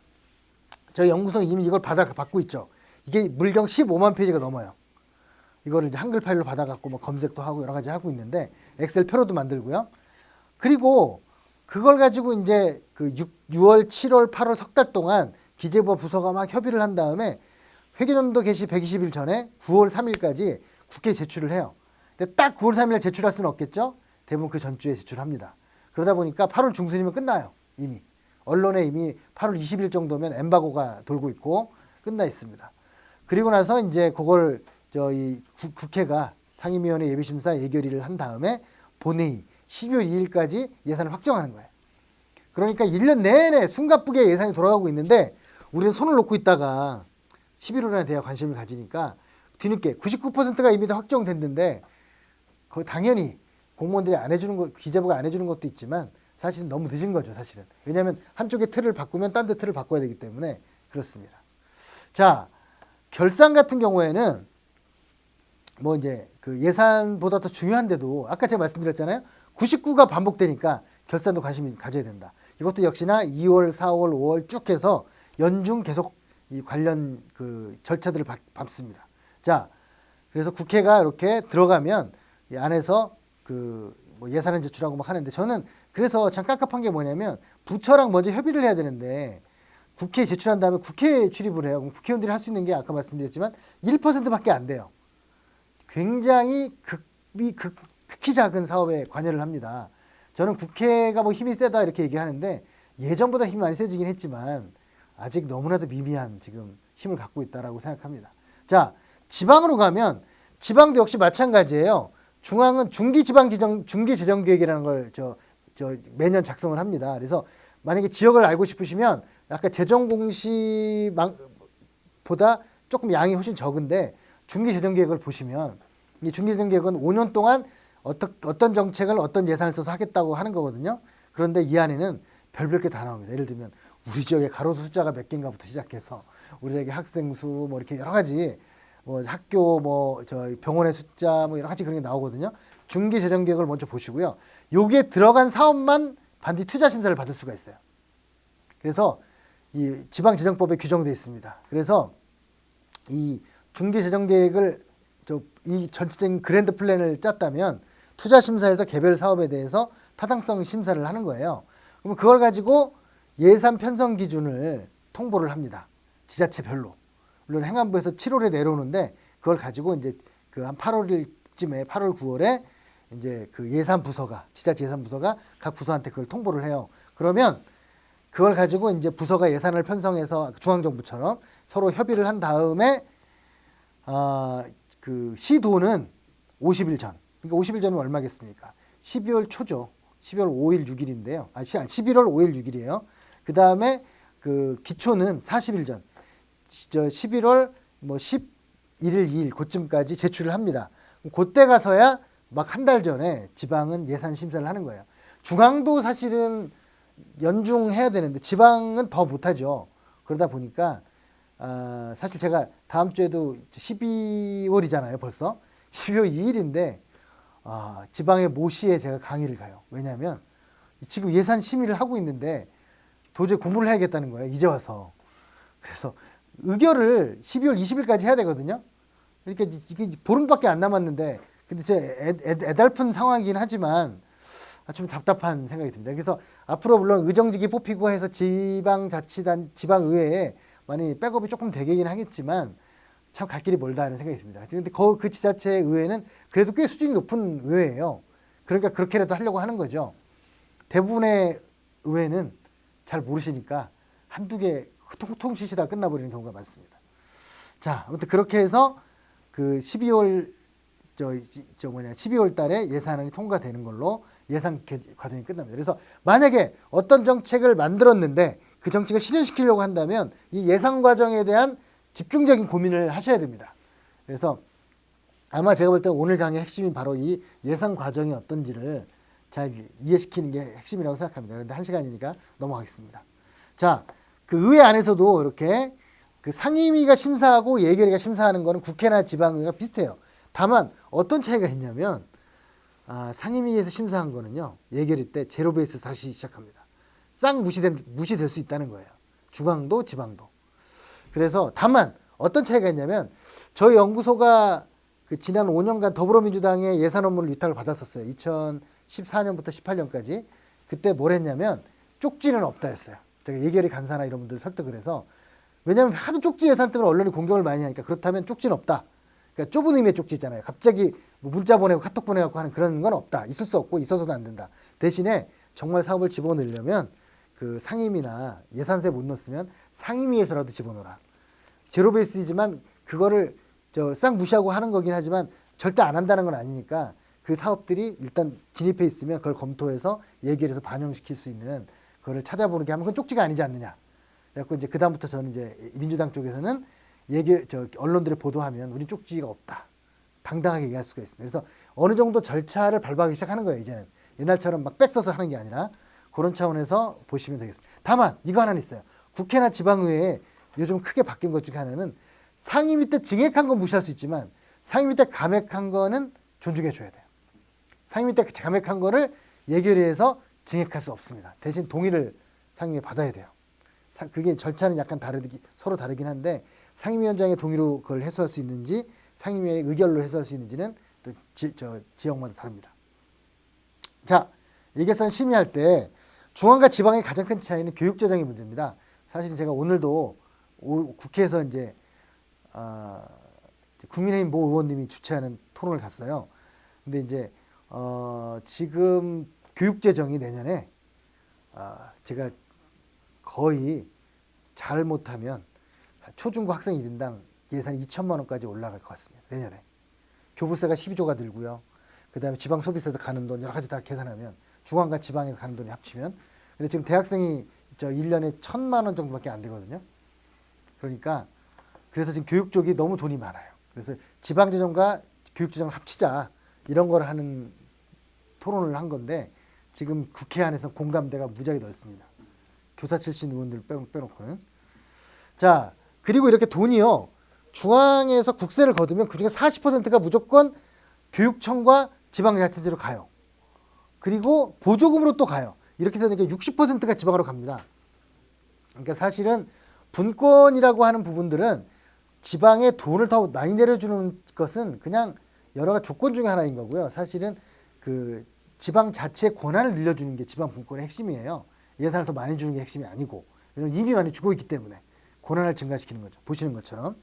저희 연구소는 이미 이걸 받고 있죠. 이게 물경 15만 페이지가 넘어요. 이거를 이제 한글 파일로 받아갖고 뭐 검색도 하고 여러 가지 하고 있는데 엑셀 표로도 만들고요. 그리고 그걸 가지고 이제 6월, 7월, 8월 석 달 동안 기재부와 부서가 막 협의를 한 다음에 회계연도 개시 120일 전에 9월 3일까지 국회에 제출을 해요. 근데 딱 9월 3일에 제출할 수는 없겠죠. 대부분 그 전주에 제출합니다. 그러다 보니까 8월 중순이면 끝나요. 이미. 언론에 이미 8월 20일 정도면 엠바고가 돌고 있고 끝나 있습니다. 그리고 나서 이제 그걸 저희 국회가 상임위원회 예비심사 예결위를 한 다음에 본회의 12월 2일까지 예산을 확정하는 거예요. 그러니까 1년 내내 숨가쁘게 예산이 돌아가고 있는데 우리는 손을 놓고 있다가 11월에 대해 관심을 가지니까 뒤늦게 99%가 이미 다 확정됐는데 그 당연히 공무원들이 안 해주는 거, 기재부가 안 해주는 것도 있지만 사실은 너무 늦은 거죠, 사실은. 왜냐하면 한쪽의 틀을 바꾸면 딴 데 틀을 바꿔야 되기 때문에 그렇습니다. 자, 결산 같은 경우에는 뭐 이제 그 예산보다 더 중요한데도 아까 제가 말씀드렸잖아요. 99가 반복되니까 결산도 관심이 가져야 된다. 이것도 역시나 2월, 4월, 5월 쭉 해서 연중 계속 이 관련 그 절차들을 밟습니다. 자, 그래서 국회가 이렇게 들어가면 이 안에서 뭐 예산을 제출하고 막 하는데 저는 그래서 참 깝깝한 게 뭐냐면 부처랑 먼저 협의를 해야 되는데 국회에 제출한 다음에 국회에 출입을 해요. 그럼 국회의원들이 할 수 있는 게 아까 말씀드렸지만 1%밖에 안 돼요. 굉장히 극히 작은 사업에 관여를 합니다. 저는 국회가 뭐 힘이 세다 이렇게 얘기하는데 예전보다 힘이 많이 세지긴 했지만 아직 너무나도 미미한 지금 힘을 갖고 있다라고 생각합니다. 자, 지방으로 가면 지방도 역시 마찬가지예요. 중앙은 중기재정계획이라는 걸 매년 작성을 합니다. 그래서 만약에 지역을 알고 싶으시면 아까 재정공시보다 조금 양이 훨씬 적은데 중기재정계획을 보시면 이 중기재정계획은 5년 동안 어떤 정책을 어떤 예산을 써서 하겠다고 하는 거거든요. 그런데 이 안에는 별별 게 다 나옵니다. 예를 들면 우리 지역에 가로수 숫자가 몇 개인가부터 시작해서 우리에게 학생 수 뭐 이렇게 여러 가지 뭐 학교 뭐 병원의 숫자 뭐 여러 가지 그런 게 나오거든요. 중기재정계획을 먼저 보시고요. 여기에 들어간 사업만 반드시 투자 심사를 받을 수가 있어요. 그래서 이 지방재정법에 규정되어 있습니다. 그래서 이 중기재정계획을 이 전체적인 그랜드 플랜을 짰다면 투자 심사에서 개별 사업에 대해서 타당성 심사를 하는 거예요. 그럼 그걸 가지고 예산 편성 기준을 통보를 합니다. 지자체별로. 물론 행안부에서 7월에 내려오는데 그걸 가지고 이제 그 한 8월쯤에 8월 9월에 이제 그 지자체 예산 부서가 각 부서한테 그걸 통보를 해요. 그러면 그걸 가지고 이제 부서가 예산을 편성해서 중앙정부처럼 서로 협의를 한 다음에 그 시도는 50일 전. 그러니까 50일 전이면 얼마겠습니까? 12월 초죠. 12월 5일 6일인데요. 11월 5일 6일이에요. 그 다음에 그 기초는 40일 전. 11월 뭐 11일 2일 그쯤까지 제출을 합니다. 그때 가서야 막 한 달 전에 지방은 예산 심사를 하는 거예요. 중앙도 사실은 연중해야 되는데 지방은 더 못하죠. 그러다 보니까 사실 제가 다음 주에도 12월이잖아요. 벌써 12월 2일인데 지방의 모시에 제가 강의를 가요. 왜냐하면 지금 예산 심의를 하고 있는데 도저히 공부를 해야겠다는 거예요. 이제 와서. 그래서 의결을 12월 20일까지 해야 되거든요. 그러니까 이게 보름밖에 안 남았는데 근데 제 애달픈 상황이긴 하지만 좀 답답한 생각이 듭니다. 그래서 앞으로 물론 의정직이 뽑히고 해서 지방자치단, 지방의회에 많이 백업이 조금 되긴 하겠지만 참 갈 길이 멀다 하는 생각이 듭니다. 그런데 그 지자체 의회는 그래도 꽤 수준이 높은 의회예요. 그러니까 그렇게라도 하려고 하는 거죠. 대부분의 의회는 잘 모르시니까 한두 개 통통치시다 끝나버리는 경우가 많습니다. 자, 아무튼 그렇게 해서 그 12월 달에 예산안이 통과되는 걸로 예산 과정이 끝납니다. 그래서 만약에 어떤 정책을 만들었는데 그 정책을 실현시키려고 한다면 이 예산 과정에 대한 집중적인 고민을 하셔야 됩니다. 그래서 아마 제가 볼 때 오늘 강의 핵심이 바로 이 예산 과정이 어떤지를 잘 이해시키는 게 핵심이라고 생각합니다. 그런데 1시간이니까 넘어가겠습니다. 자, 그 의회 안에서도 이렇게 그 상임위가 심사하고 예결위가 심사하는 거는 국회나 지방의회가 비슷해요. 다만 어떤 차이가 있냐면 상임위에서 심사한 거는요, 예결위 때 제로 베이스 다시 시작합니다. 싹 무시될 수 있다는 거예요. 중앙도 지방도. 그래서 다만 어떤 차이가 있냐면 저희 연구소가 그 지난 5년간 더불어민주당의 예산 업무를 위탁을 받았었어요. 2014년부터 18년까지. 그때 뭘 했냐면 쪽지는 없다 했어요. 제가 예결위 간사나 이런 분들 설득을 해서, 왜냐하면 하도 쪽지 예산 때문에 언론이 공격을 많이 하니까 그렇다면 쪽지는 없다. 그러니까 좁은 의미의 쪽지 있잖아요. 갑자기 뭐 문자 보내고 카톡 보내고 하는 그런 건 없다. 있을 수 없고 있어서도 안 된다. 대신에 정말 사업을 집어넣으려면 그 상임위나 예산서에 못 넣었으면 상임위에서라도 집어넣어라. 제로 베이스이지만 그거를 싹 무시하고 하는 거긴 하지만 절대 안 한다는 건 아니니까 그 사업들이 일단 진입해 있으면 그걸 검토해서 예결에서 반영시킬 수 있는 그거를 찾아보는 게 하면 그건 쪽지가 아니지 않느냐. 그래갖고 이제 그다음부터 저는 이제 민주당 쪽에서는 언론들이 보도하면 우린 쪽지가 없다. 당당하게 얘기할 수가 있습니다. 그래서 어느 정도 절차를 밟아가기 시작하는 거예요. 이제는 옛날처럼 막 빽써서 하는 게 아니라 그런 차원에서 보시면 되겠습니다. 다만 이거 하나는 있어요. 국회나 지방의회에 요즘 크게 바뀐 것 중에 하나는 상임위 때 증액한 건 무시할 수 있지만 상임위 때 감액한 거는 존중해 줘야 돼요. 상임위 때 감액한 거를 예결위에서 증액할 수 없습니다. 대신 동의를 상임위에 받아야 돼요. 그게 절차는 약간 서로 다르긴 한데 상임위원장의 동의로 그걸 해소할 수 있는지 상임위의 의결로 해소할 수 있는지는 또 지역마다 다릅니다. 자, 예결산 심의할 때 중앙과 지방의 가장 큰 차이는 교육재정의 문제입니다. 사실 제가 오늘도 국회에서 이제 국민의힘 모 의원님이 주최하는 토론을 갔어요. 근데 이제 지금 교육재정이 내년에 제가 거의 잘못하면 초중고 학생 1인당 예산이 2천만 원까지 올라갈 것 같습니다. 내년에. 교부세가 12조가 들고요. 그 다음에 지방 소비세에서 가는 돈 여러 가지 다 계산하면 중앙과 지방에서 가는 돈이 합치면. 근데 지금 대학생이 1년에 1,000만 원 정도밖에 안 되거든요. 그러니까 그래서 지금 교육 쪽이 너무 돈이 많아요. 그래서 지방재정과 교육재정을 합치자 이런 걸 하는 토론을 한 건데 지금 국회 안에서 공감대가 무지하게 넓습니다. 교사 출신 의원들 빼놓고는. 자, 그리고 이렇게 돈이요. 중앙에서 국세를 거두면 그중에 40%가 무조건 교육청과 지방자치제로 가요. 그리고 보조금으로 또 가요. 이렇게 되니까 60%가 지방으로 갑니다. 그러니까 사실은 분권이라고 하는 부분들은 지방에 돈을 더 많이 내려주는 것은 그냥 여러 가지 조건 중에 하나인 거고요. 사실은 그 지방 자체의 권한을 늘려주는 게 지방 분권의 핵심이에요. 예산을 더 많이 주는 게 핵심이 아니고, 왜냐면 이미 많이 주고 있기 때문에 권한을 증가시키는 거죠. 보시는 것처럼.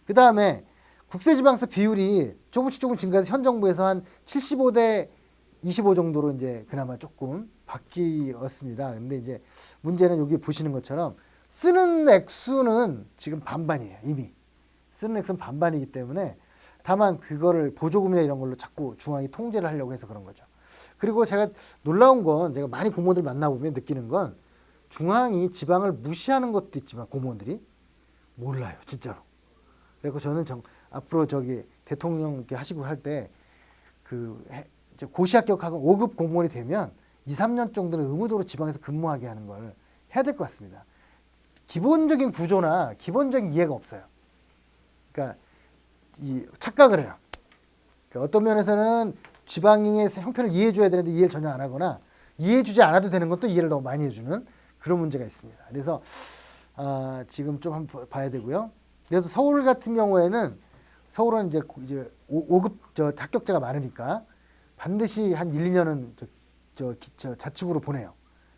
그 다음에 국세지방세 비율이 조금씩 증가해서 현 정부에서 한 75대 25 정도로 이제 그나마 조금 바뀌었습니다. 근데 이제 문제는 여기 보시는 것처럼 쓰는 액수는 지금 반반이에요. 이미 쓰는 액수는 반반이기 때문에 다만 그거를 보조금이나 이런 걸로 자꾸 중앙이 통제를 하려고 해서 그런 거죠. 그리고 제가 놀라운 건 제가 많이 공무원들 만나보면 느끼는 건 중앙이 지방을 무시하는 것도 있지만 공무원들이 몰라요. 진짜로. 그래서 저는 앞으로 대통령 이렇게 하시고 할 때 고시 합격하고 5급 공무원이 되면 2, 3년 정도는 의무적으로 지방에서 근무하게 하는 걸 해야 될 것 같습니다. 기본적인 구조나 기본적인 이해가 없어요. 그러니까 착각을 해요. 그러니까 어떤 면에서는 지방의 형편을 이해해줘야 되는데 이해를 전혀 안 하거나 이해해주지 않아도 되는 것도 이해를 너무 많이 해주는 그런 문제가 있습니다. 그래서 지금 좀 한번 봐야 되고요. 그래서 서울 같은 경우에는 서울은 이제 5급 합격자가 많으니까 반드시 한 1, 2년은 자치구로 보내요.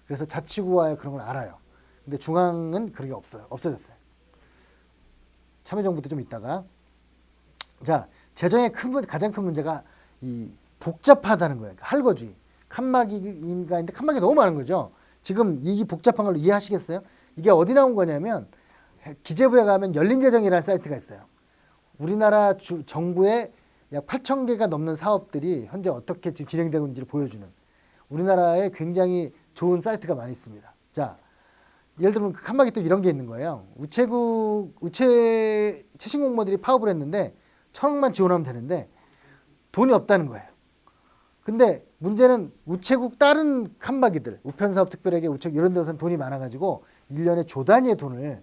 그래서 자치구와의 그런 걸 알아요. 근데 중앙은 그런 게 없어요. 없어졌어요. 참여정부 때 좀 있다가. 자, 재정의 가장 큰 문제가 이 복잡하다는 거예요. 할거주의. 칸막이가 있는데 칸막이 너무 많은 거죠. 지금 이 복잡한 걸 이해하시겠어요? 이게 어디 나온 거냐면 기재부에 가면 열린재정이라는 사이트가 있어요. 우리나라 정부의 약 8,000개가 넘는 사업들이 현재 어떻게 지금 진행되고 있는지를 보여주는 우리나라에 굉장히 좋은 사이트가 많이 있습니다. 자, 예를 들면 칸막이 또 이런 게 있는 거예요. 최신 공무원들이 파업을 했는데 1,000억만 지원하면 되는데 돈이 없다는 거예요. 근데 문제는 우체국 다른 칸막이들, 우편사업특별회계, 우체국 이런 데서는 돈이 많아가지고 1년에 조 단위의 돈을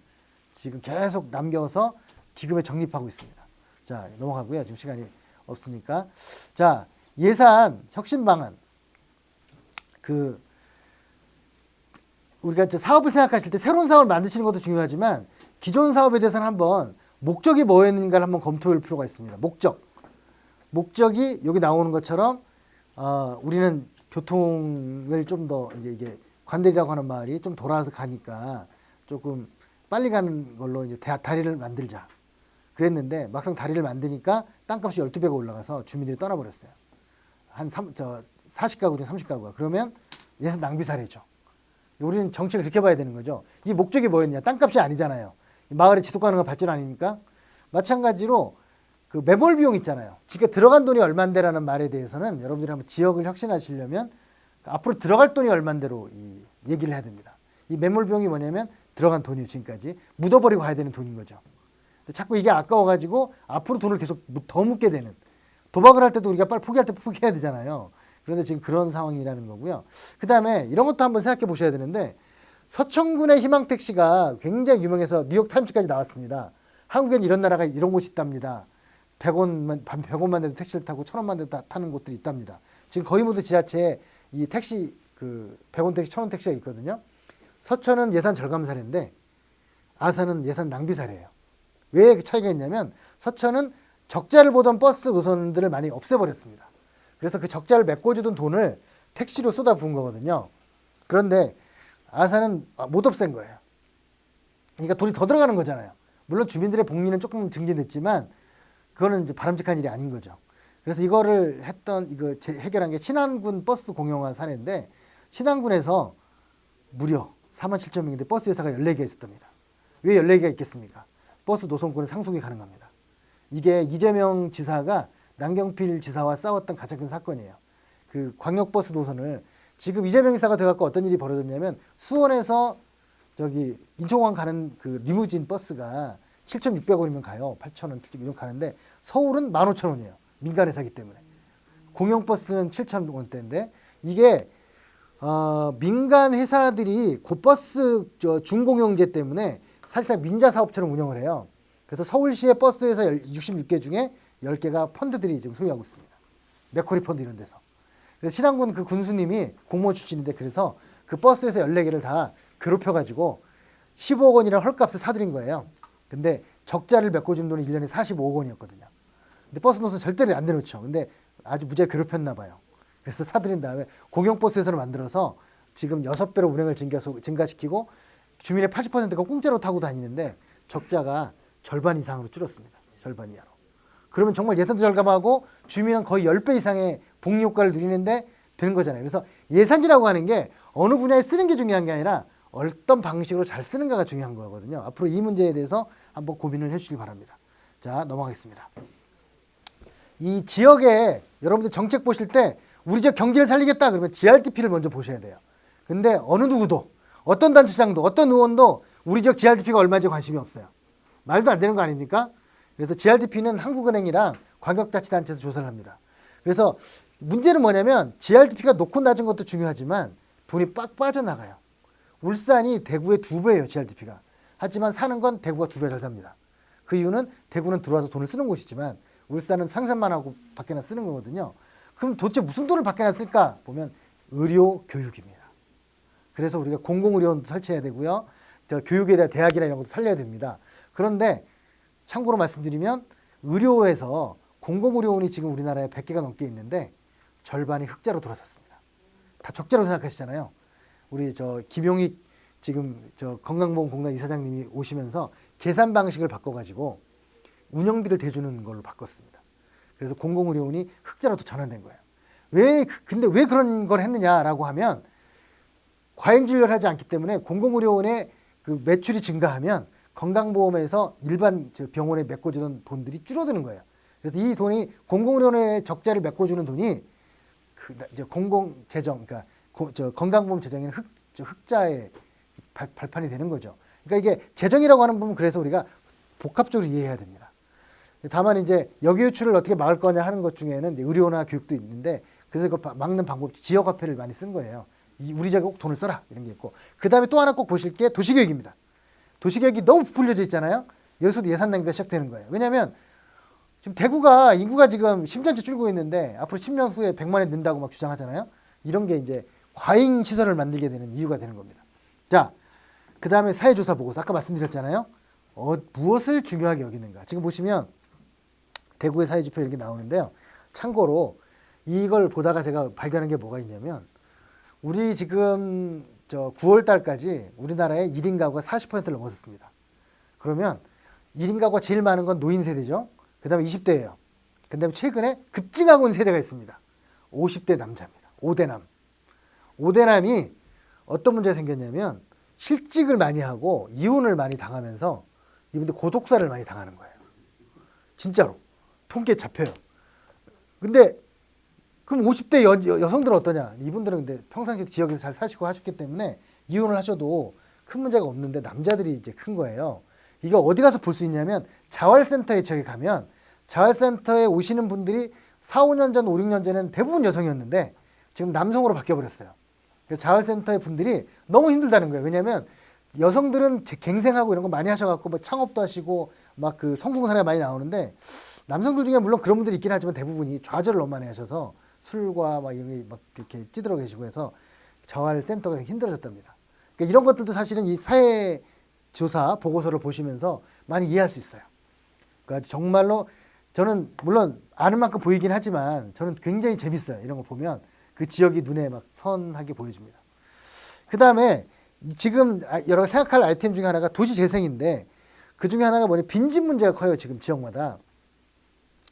지금 계속 남겨서 기금에 적립하고 있습니다. 자, 넘어가고요. 지금 시간이 없으니까. 자, 예산 혁신 방안. 우리가 사업을 생각하실 때 새로운 사업을 만드시는 것도 중요하지만 기존 사업에 대해서는 한번 목적이 뭐였는가를 한번 검토할 필요가 있습니다. 목적이 여기 나오는 것처럼 우리는 교통을 좀 더 이게 관대리라고 하는 말이 좀 돌아서 가니까 조금 빨리 가는 걸로 이제 다리를 만들자. 그랬는데 막상 다리를 만드니까 땅값이 12배가 올라가서 주민들이 떠나버렸어요. 한 40가구든 30가구가. 그러면 예산 낭비 사례죠. 우리는 정책을 그렇게 봐야 되는 거죠. 이 목적이 뭐였냐? 땅값이 아니잖아요. 마을의 지속 가능한 발전 아닙니까? 마찬가지로 그 매몰 비용 있잖아요. 지금 들어간 돈이 얼만데라는 말에 대해서는 여러분들이 한번 지역을 혁신하시려면 앞으로 들어갈 돈이 얼만데로 얘기를 해야 됩니다. 이 매몰 비용이 뭐냐면 들어간 돈이요. 지금까지 묻어버리고 가야 되는 돈인 거죠. 자꾸 이게 아까워가지고 앞으로 돈을 계속 더 묻게 되는, 도박을 할 때도 우리가 빨리 포기할 때 포기해야 되잖아요. 그런데 지금 그런 상황이라는 거고요. 그 다음에 이런 것도 한번 생각해 보셔야 되는데 서천군의 희망택시가 굉장히 유명해서 뉴욕타임즈까지 나왔습니다. 한국엔 이런 나라가 이런 곳이 있답니다. 100원만 내도 택시를 타고 1,000원만 내도 타는 곳들이 있답니다. 지금 거의 모두 지자체에 이 택시 100원 택시, 1,000원 택시가 있거든요. 서천은 예산 절감 사례인데 아산은 예산 낭비 사례예요. 왜 차이가 있냐면 서천은 적자를 보던 버스 노선들을 많이 없애버렸습니다. 그래서 그 적자를 메꿔주던 돈을 택시로 쏟아부은 거거든요. 그런데 아산은 못 없앤 거예요. 그러니까 돈이 더 들어가는 거잖아요. 물론 주민들의 복리는 조금 증진됐지만 그거는 이제 바람직한 일이 아닌 거죠. 그래서 이거를 해결한 게 신안군 버스 공영화 사례인데 신안군에서 무려 47,000명인데 버스 회사가 14개 있었답니다. 왜 14개가 있겠습니까? 버스 노선권은 상속이 가능합니다. 이게 이재명 지사가 남경필 지사와 싸웠던 가장 큰 사건이에요. 그 광역버스 노선을 지금 이재명 지사가 돼갖고 어떤 일이 벌어졌냐면 수원에서 인천공항 가는 그 리무진 버스가 7,600원이면 가요. 8,000원, 7,600원 가는데 서울은 15,000원이에요. 민간 회사기 때문에. 공영버스는 7,000원대인데 이게 민간 회사들이 고버스 준공영제 때문에 사실상 민자 사업처럼 운영을 해요. 그래서 서울시의 버스에서 66개 중에 10개가 펀드들이 지금 소유하고 있습니다. 맥쿼리 펀드 이런 데서. 그래서 신안군 그 군수님이 공무원 출신인데 그래서 그 버스에서 14개를 다 괴롭혀가지고 15억 원이라는 헐값을 사들인 거예요. 근데 적자를 메꿔준 돈이 1년에 45억 원이었거든요. 근데 버스 노선 절대로 안 내놓죠. 근데 아주 무지하게 괴롭혔나 봐요. 그래서 사들인 다음에 공영버스 회사를 만들어서 지금 6배로 운행을 증가시키고 주민의 80%가 공짜로 타고 다니는데 적자가 절반 이상으로 줄었습니다. 절반 이하로. 그러면 정말 예산도 절감하고 주민은 거의 10배 이상의 복리 효과를 누리는데 되는 거잖아요. 그래서 예산이라고 하는 게 어느 분야에 쓰는 게 중요한 게 아니라 어떤 방식으로 잘 쓰는가가 중요한 거거든요. 앞으로 이 문제에 대해서 한번 고민을 해주시기 바랍니다. 자, 넘어가겠습니다. 이 지역에 여러분들 정책 보실 때 우리 지역 경제를 살리겠다 그러면 GRDP를 먼저 보셔야 돼요. 근데 어느 누구도 어떤 단체장도 어떤 의원도 우리 지역 GRDP가 얼마인지 관심이 없어요. 말도 안 되는 거 아닙니까? 그래서 GRDP는 한국은행이랑 광역자치단체에서 조사를 합니다. 그래서 문제는 뭐냐면 GRDP가 높고 낮은 것도 중요하지만 돈이 빡 빠져나가요. 울산이 대구의 2배예요, GRDP가. 하지만 사는 건 대구가 2배 잘 삽니다. 그 이유는 대구는 들어와서 돈을 쓰는 곳이지만 울산은 상산만 하고 밖에나 쓰는 거거든요. 그럼 도대체 무슨 돈을 밖에나 쓸까? 보면 의료, 교육입니다. 그래서 우리가 공공의료원도 설치해야 되고요. 교육에 대한 대학이나 이런 것도 살려야 됩니다. 그런데 참고로 말씀드리면 의료에서 공공의료원이 지금 우리나라에 100개가 넘게 있는데 절반이 흑자로 돌아섰습니다. 다 적자로 생각하시잖아요. 우리 김용익 지금 건강보험공단 이사장님이 오시면서 계산 방식을 바꿔가지고 운영비를 대주는 걸로 바꿨습니다. 그래서 공공의료원이 흑자로 또 전환된 거예요. 근데 왜 그런 걸 했느냐라고 하면 과잉 진료를 하지 않기 때문에 공공의료원의 그 매출이 증가하면 건강보험에서 일반 병원에 메꿔주던 돈들이 줄어드는 거예요. 그래서 이 돈이 공공의료원의 적자를 메꿔주는 돈이 그 이제 공공재정, 그러니까 건강보험 재정에는 흑자의 발판이 되는 거죠. 그러니까 이게 재정이라고 하는 부분 그래서 우리가 복합적으로 이해해야 됩니다. 다만 이제 역유출을 어떻게 막을 거냐 하는 것 중에는 의료나 교육도 있는데 그래서 이거 막는 방법 지역화폐를 많이 쓴 거예요. 우리 지역에 꼭 돈을 써라 이런 게 있고 그 다음에 또 하나 꼭 보실 게 도시계획입니다. 도시계획이 너무 부풀려져 있잖아요. 여기서도 예산 낭비가 시작되는 거예요. 왜냐하면 지금 대구가 인구가 지금 10년째 줄고 있는데 앞으로 10년 후에 100만이 는다고 막 주장하잖아요. 이런 게 이제 과잉 시설을 만들게 되는 이유가 되는 겁니다. 자, 그 다음에 사회조사 보고서 아까 말씀드렸잖아요. 무엇을 중요하게 여기는가. 지금 보시면 대구의 사회지표 이런 게 나오는데요. 참고로 이걸 보다가 제가 발견한 게 뭐가 있냐면 우리 지금 9월 달까지 우리나라의 1인 가구가 40%를 넘었습니다. 그러면 1인 가구가 제일 많은 건 노인 세대죠. 그 다음에 20대예요. 그 다음에 최근에 급증하고 있는 세대가 있습니다. 50대 남자입니다. 5대남. 5대남이 어떤 문제가 생겼냐면 실직을 많이 하고 이혼을 많이 당하면서 이분들 고독사를 많이 당하는 거예요. 진짜로. 통계 잡혀요. 근데 그럼 50대 여성들은 어떠냐? 이분들은 근데 평상시 지역에서 잘 사시고 하셨기 때문에 이혼을 하셔도 큰 문제가 없는데 남자들이 이제 큰 거예요. 이거 어디 가서 볼 수 있냐면 자활센터에 저기 가면 자활센터에 오시는 분들이 4, 5년 전, 5, 6년 전에는 대부분 여성이었는데 지금 남성으로 바뀌어버렸어요. 그래서 자활센터의 분들이 너무 힘들다는 거예요. 왜냐하면 여성들은 갱생하고 이런 거 많이 하셔갖고 뭐 창업도 하시고 막 그 성공 사례가 많이 나오는데 남성들 중에 물론 그런 분들이 있긴 하지만 대부분이 좌절을 너무 많이 하셔서 술과 막 이런 게 막 이렇게 찌들어 계시고 해서 자활센터가 힘들어졌답니다. 그러니까 이런 것들도 사실은 이 사회 조사 보고서를 보시면서 많이 이해할 수 있어요. 그러니까 정말로 저는 물론 아는 만큼 보이긴 하지만 저는 굉장히 재밌어요. 이런 거 보면 그 지역이 눈에 막 선하게 보여집니다. 그 다음에 지금 여러 가지 생각할 아이템 중에 하나가 도시재생인데 그 중에 하나가 뭐냐 빈집 문제가 커요. 지금 지역마다.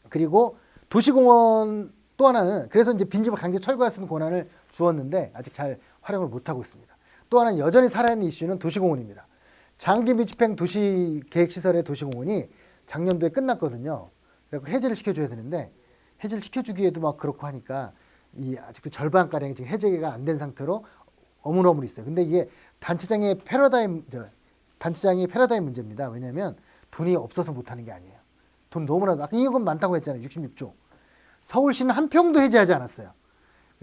그리고 도시공원 또 하나는 그래서 이제 빈집을 강제 철거할 수 있는 권한을 주었는데 아직 잘 활용을 못하고 있습니다. 또 하나는 여전히 살아있는 이슈는 도시공원입니다. 장기 밀집형 도시계획시설의 도시공원이 작년도에 끝났거든요. 그래서 해제를 시켜줘야 되는데 해제를 시켜주기에도 막 그렇고 하니까 이 아직도 절반가량이 지금 해제가 안 된 상태로 어물어물 있어요. 근데 이게 단체장의 패러다임 문제입니다. 왜냐하면 돈이 없어서 못하는 게 아니에요. 돈 너무나도 아까 이건 많다고 했잖아요. 66조. 서울시는 한 평도 해제하지 않았어요.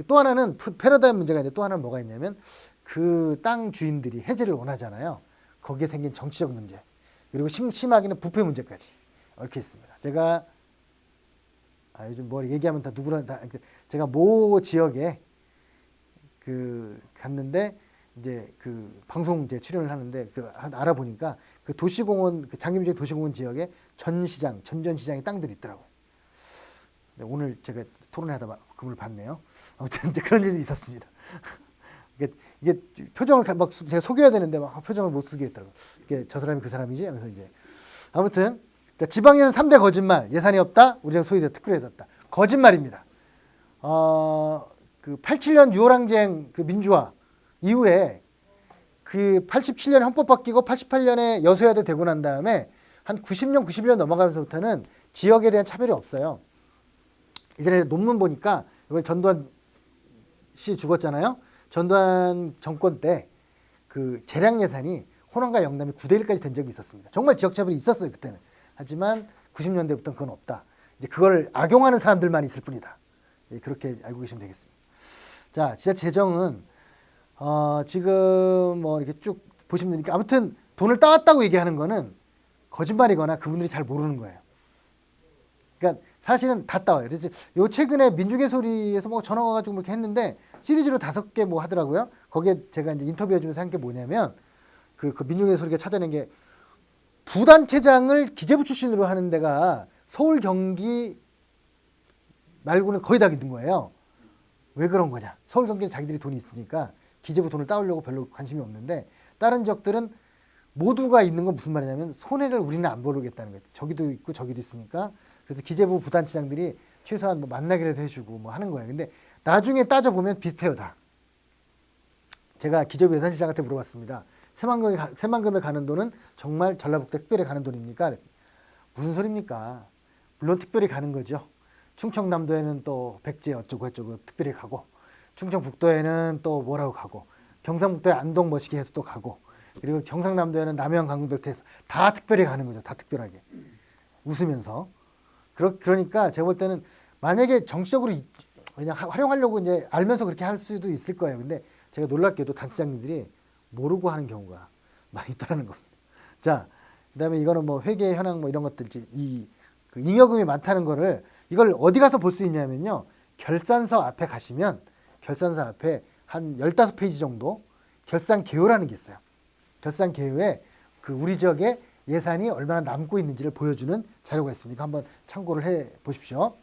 또 하나는 패러다임 문제가 있는데 또 하나는 뭐가 있냐면 그 땅 주인들이 해제를 원하잖아요. 거기에 생긴 정치적 문제 그리고 심하게는 부패 문제까지 얽혀 있습니다. 제가 요즘 뭐 얘기하면 다 누구나 다 제가 모 지역에 그 갔는데 이제 그 방송 이제 출연을 하는데 그 알아보니까 그 도시공원 그 장기밀집 도시공원 지역에 전전시장의 땅들이 있더라고요. 오늘 제가 토론하다 그걸 봤네요. 아무튼 이제 그런 일이 있었습니다. 이게 표정을 막 제가 속여야 되는데 막 표정을 못 쓰게 했더라고요. 이게 저 사람이 그 사람이지? 하면서 이제 아무튼 지방에는 3대 거짓말. 예산이 없다. 우리는 소위 특별해졌다. 거짓말입니다. 그 87년 6월 항쟁 그 민주화 이후에 그 87년에 헌법 바뀌고 88년에 여소야대 되고 난 다음에 한 90년, 91년 넘어가면서부터는 지역에 대한 차별이 없어요. 이전에 논문 보니까 이번에 전두환 씨 죽었잖아요. 전두환 정권 때 그 재량 예산이 호남과 영남이 9대1까지 된 적이 있었습니다. 정말 지역차별이 있었어요 그때는. 하지만 90년대부터는 그건 없다. 이제 그걸 악용하는 사람들만 있을 뿐이다. 그렇게 알고 계시면 되겠습니다. 자, 지자 재정은 지금 뭐 이렇게 쭉 보시면 되니까 아무튼 돈을 따왔다고 얘기하는 거는 거짓말이거나 그분들이 잘 모르는 거예요. 그러니까 사실은 다 따와요. 그래서 요 최근에 민중의 소리에서 뭐 전화 와가지고 이렇게 했는데 시리즈로 5개 뭐 하더라고요. 거기에 제가 이제 인터뷰해주면서 한 게 뭐냐면 그 민중의 소리가 찾아낸 게 부단체장을 기재부 출신으로 하는 데가 서울 경기 말고는 거의 다 있는 거예요. 왜 그런 거냐? 서울 경기는 자기들이 돈이 있으니까 기재부 돈을 따오려고 별로 관심이 없는데 다른 지역들은 모두가 있는 건 무슨 말이냐면 손해를 우리는 안 보르겠다는 거예요. 저기도 있고 저기도 있으니까 그래서 기재부 부단체장들이 최소한 뭐 만나기라도 해주고 뭐 하는 거예요. 근데 나중에 따져보면 비슷해요 다. 제가 기재부 예산실장한테 물어봤습니다. 새만금에 가는 돈은 정말 전라북도 특별히 가는 돈입니까? 무슨 소리입니까? 물론 특별히 가는 거죠. 충청남도에는 또 백제 어쩌고 저쩌고 특별히 가고, 충청북도에는 또 뭐라고 가고, 경상북도에 안동 멋있게 해서 또 가고, 그리고 경상남도에는 남해안 강릉도에 해서 다 특별히 가는 거죠. 다 특별하게 웃으면서. 그러니까 제가 볼 때는 만약에 정치적으로 그냥 활용하려고 이제 알면서 그렇게 할 수도 있을 거예요. 근데 제가 놀랍게도 단체장님들이 모르고 하는 경우가 많이 있다는 겁니다. 자, 그다음에 이거는 뭐 회계 현황 뭐 이런 것들지 그 잉여금이 많다는 거를 이걸 어디 가서 볼 수 있냐면요. 결산서 앞에 가시면 결산서 앞에 한 15페이지 정도 결산 개요라는 게 있어요. 결산 개요에 그 우리 지역에 예산이 얼마나 남고 있는지를 보여주는 자료가 있습니다. 한번 참고를 해 보십시오.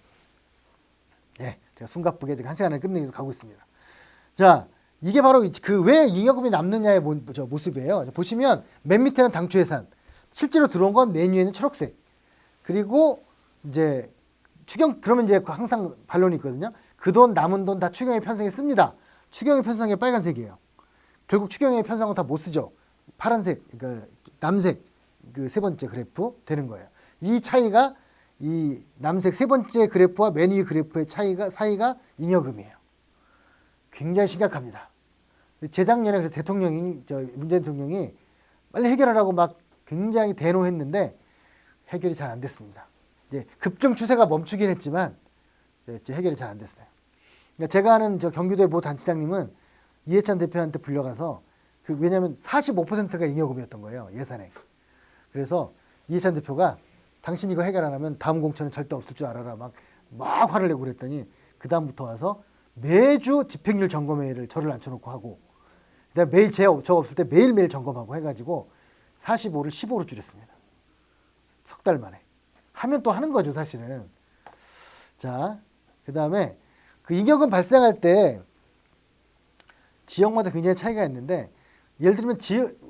네, 제가 숨가쁘게 지금 1시간을 끝내기 위해서 가고 있습니다. 자, 이게 바로 그 왜 잉여금이 남느냐의 모습이에요. 보시면 맨 밑에는 당초 예산, 실제로 들어온 건 맨 위에는 초록색. 그리고 이제 그러면 이제 항상 반론이 있거든요. 그 돈 남은 돈 다 추경에 편성에 씁니다. 추경에 편성에 빨간색이에요. 결국 추경에 편성은 다 못 쓰죠. 파란색, 그러니까 남색 그 세 번째 그래프 되는 거예요. 이 차이가 이 남색 세 번째 그래프와 맨 위 그래프의 사이가 잉여금이에요. 굉장히 심각합니다. 재작년에 그래서 문재인 대통령이 빨리 해결하라고 막 굉장히 대노했는데 해결이 잘 안 됐습니다. 이제 급증 추세가 멈추긴 했지만 이제 해결이 잘 안 됐어요. 그러니까 제가 아는 경기도의 모 단체장님은 이해찬 대표한테 불려가서 왜냐하면 45%가 잉여금이었던 거예요, 예산에. 그래서 이해찬 대표가 당신 이거 해결 안 하면 다음 공천은 절대 없을 줄 알아라 막 화를 내고 그랬더니 그 다음부터 와서 매주 집행률 점검회의를 저를 앉혀놓고 하고 내가 매일 저 없을 때 매일매일 점검하고 해가지고 45를 15로 줄였습니다. 석 달 만에. 하면 또 하는 거죠, 사실은. 자, 그 다음에 그 잉여금 발생할 때 지역마다 굉장히 차이가 있는데 예를 들면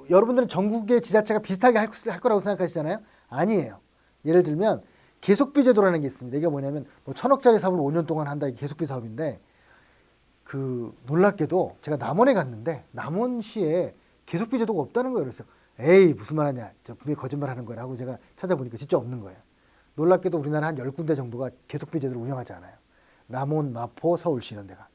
여러분들은 전국의 지자체가 비슷하게 할 거라고 생각하시잖아요. 아니에요. 예를 들면 계속비 제도라는 게 있습니다. 이게 뭐냐면 뭐 1,000억짜리 사업을 5년 동안 한다. 이게 계속비 사업인데 놀랍게도 제가 남원에 갔는데 남원시에 계속비 제도가 없다는 거예요. 그래서 에이 무슨 말 하냐. 저 분명히 거짓말 하는 거야 하고 제가 찾아보니까 진짜 없는 거예요. 놀랍게도 우리나라 한 10군데 정도가 계속비 제도를 운영하지 않아요. 남원, 마포, 서울시 이런 데가.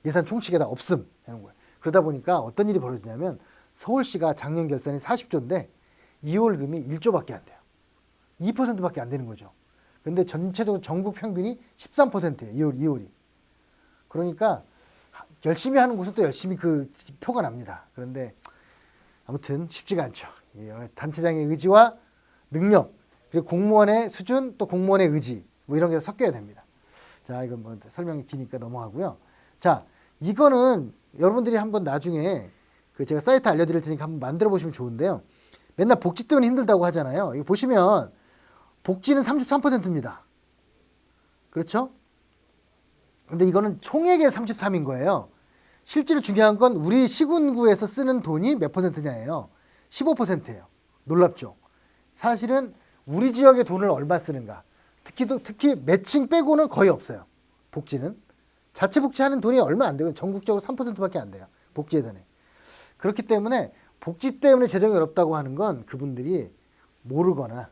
예산 총칙에 다 없음 하는 거예요. 그러다 보니까 어떤 일이 벌어지냐면 서울시가 작년 결산이 40조인데 2월금이 1조밖에 안 돼요. 2%밖에 안 되는 거죠. 근데 전체적으로 전국 평균이 13%예요. 2월이. 그러니까 열심히 하는 곳은 또 열심히 그 표가 납니다. 그런데 아무튼 쉽지가 않죠. 단체장의 의지와 능력, 그리고 공무원의 수준, 또 공무원의 의지 뭐 이런 게 섞여야 됩니다. 자, 이건 뭐 설명이 기니까 넘어가고요. 자, 이거는 여러분들이 한번 나중에 제가 사이트 알려드릴 테니까 한번 만들어 보시면 좋은데요. 맨날 복지 때문에 힘들다고 하잖아요. 이거 보시면 복지는 33%입니다. 그렇죠? 근데 이거는 총액의 33인 거예요. 실제로 중요한 건 우리 시군구에서 쓰는 돈이 몇 %냐예요. 15%예요. 놀랍죠? 사실은 우리 지역의 돈을 얼마 쓰는가. 특히 매칭 빼고는 거의 없어요. 복지는. 자체 복지하는 돈이 얼마 안 돼요. 전국적으로 3%밖에 안 돼요. 복지 예산에. 그렇기 때문에 복지 때문에 재정이 어렵다고 하는 건 그분들이 모르거나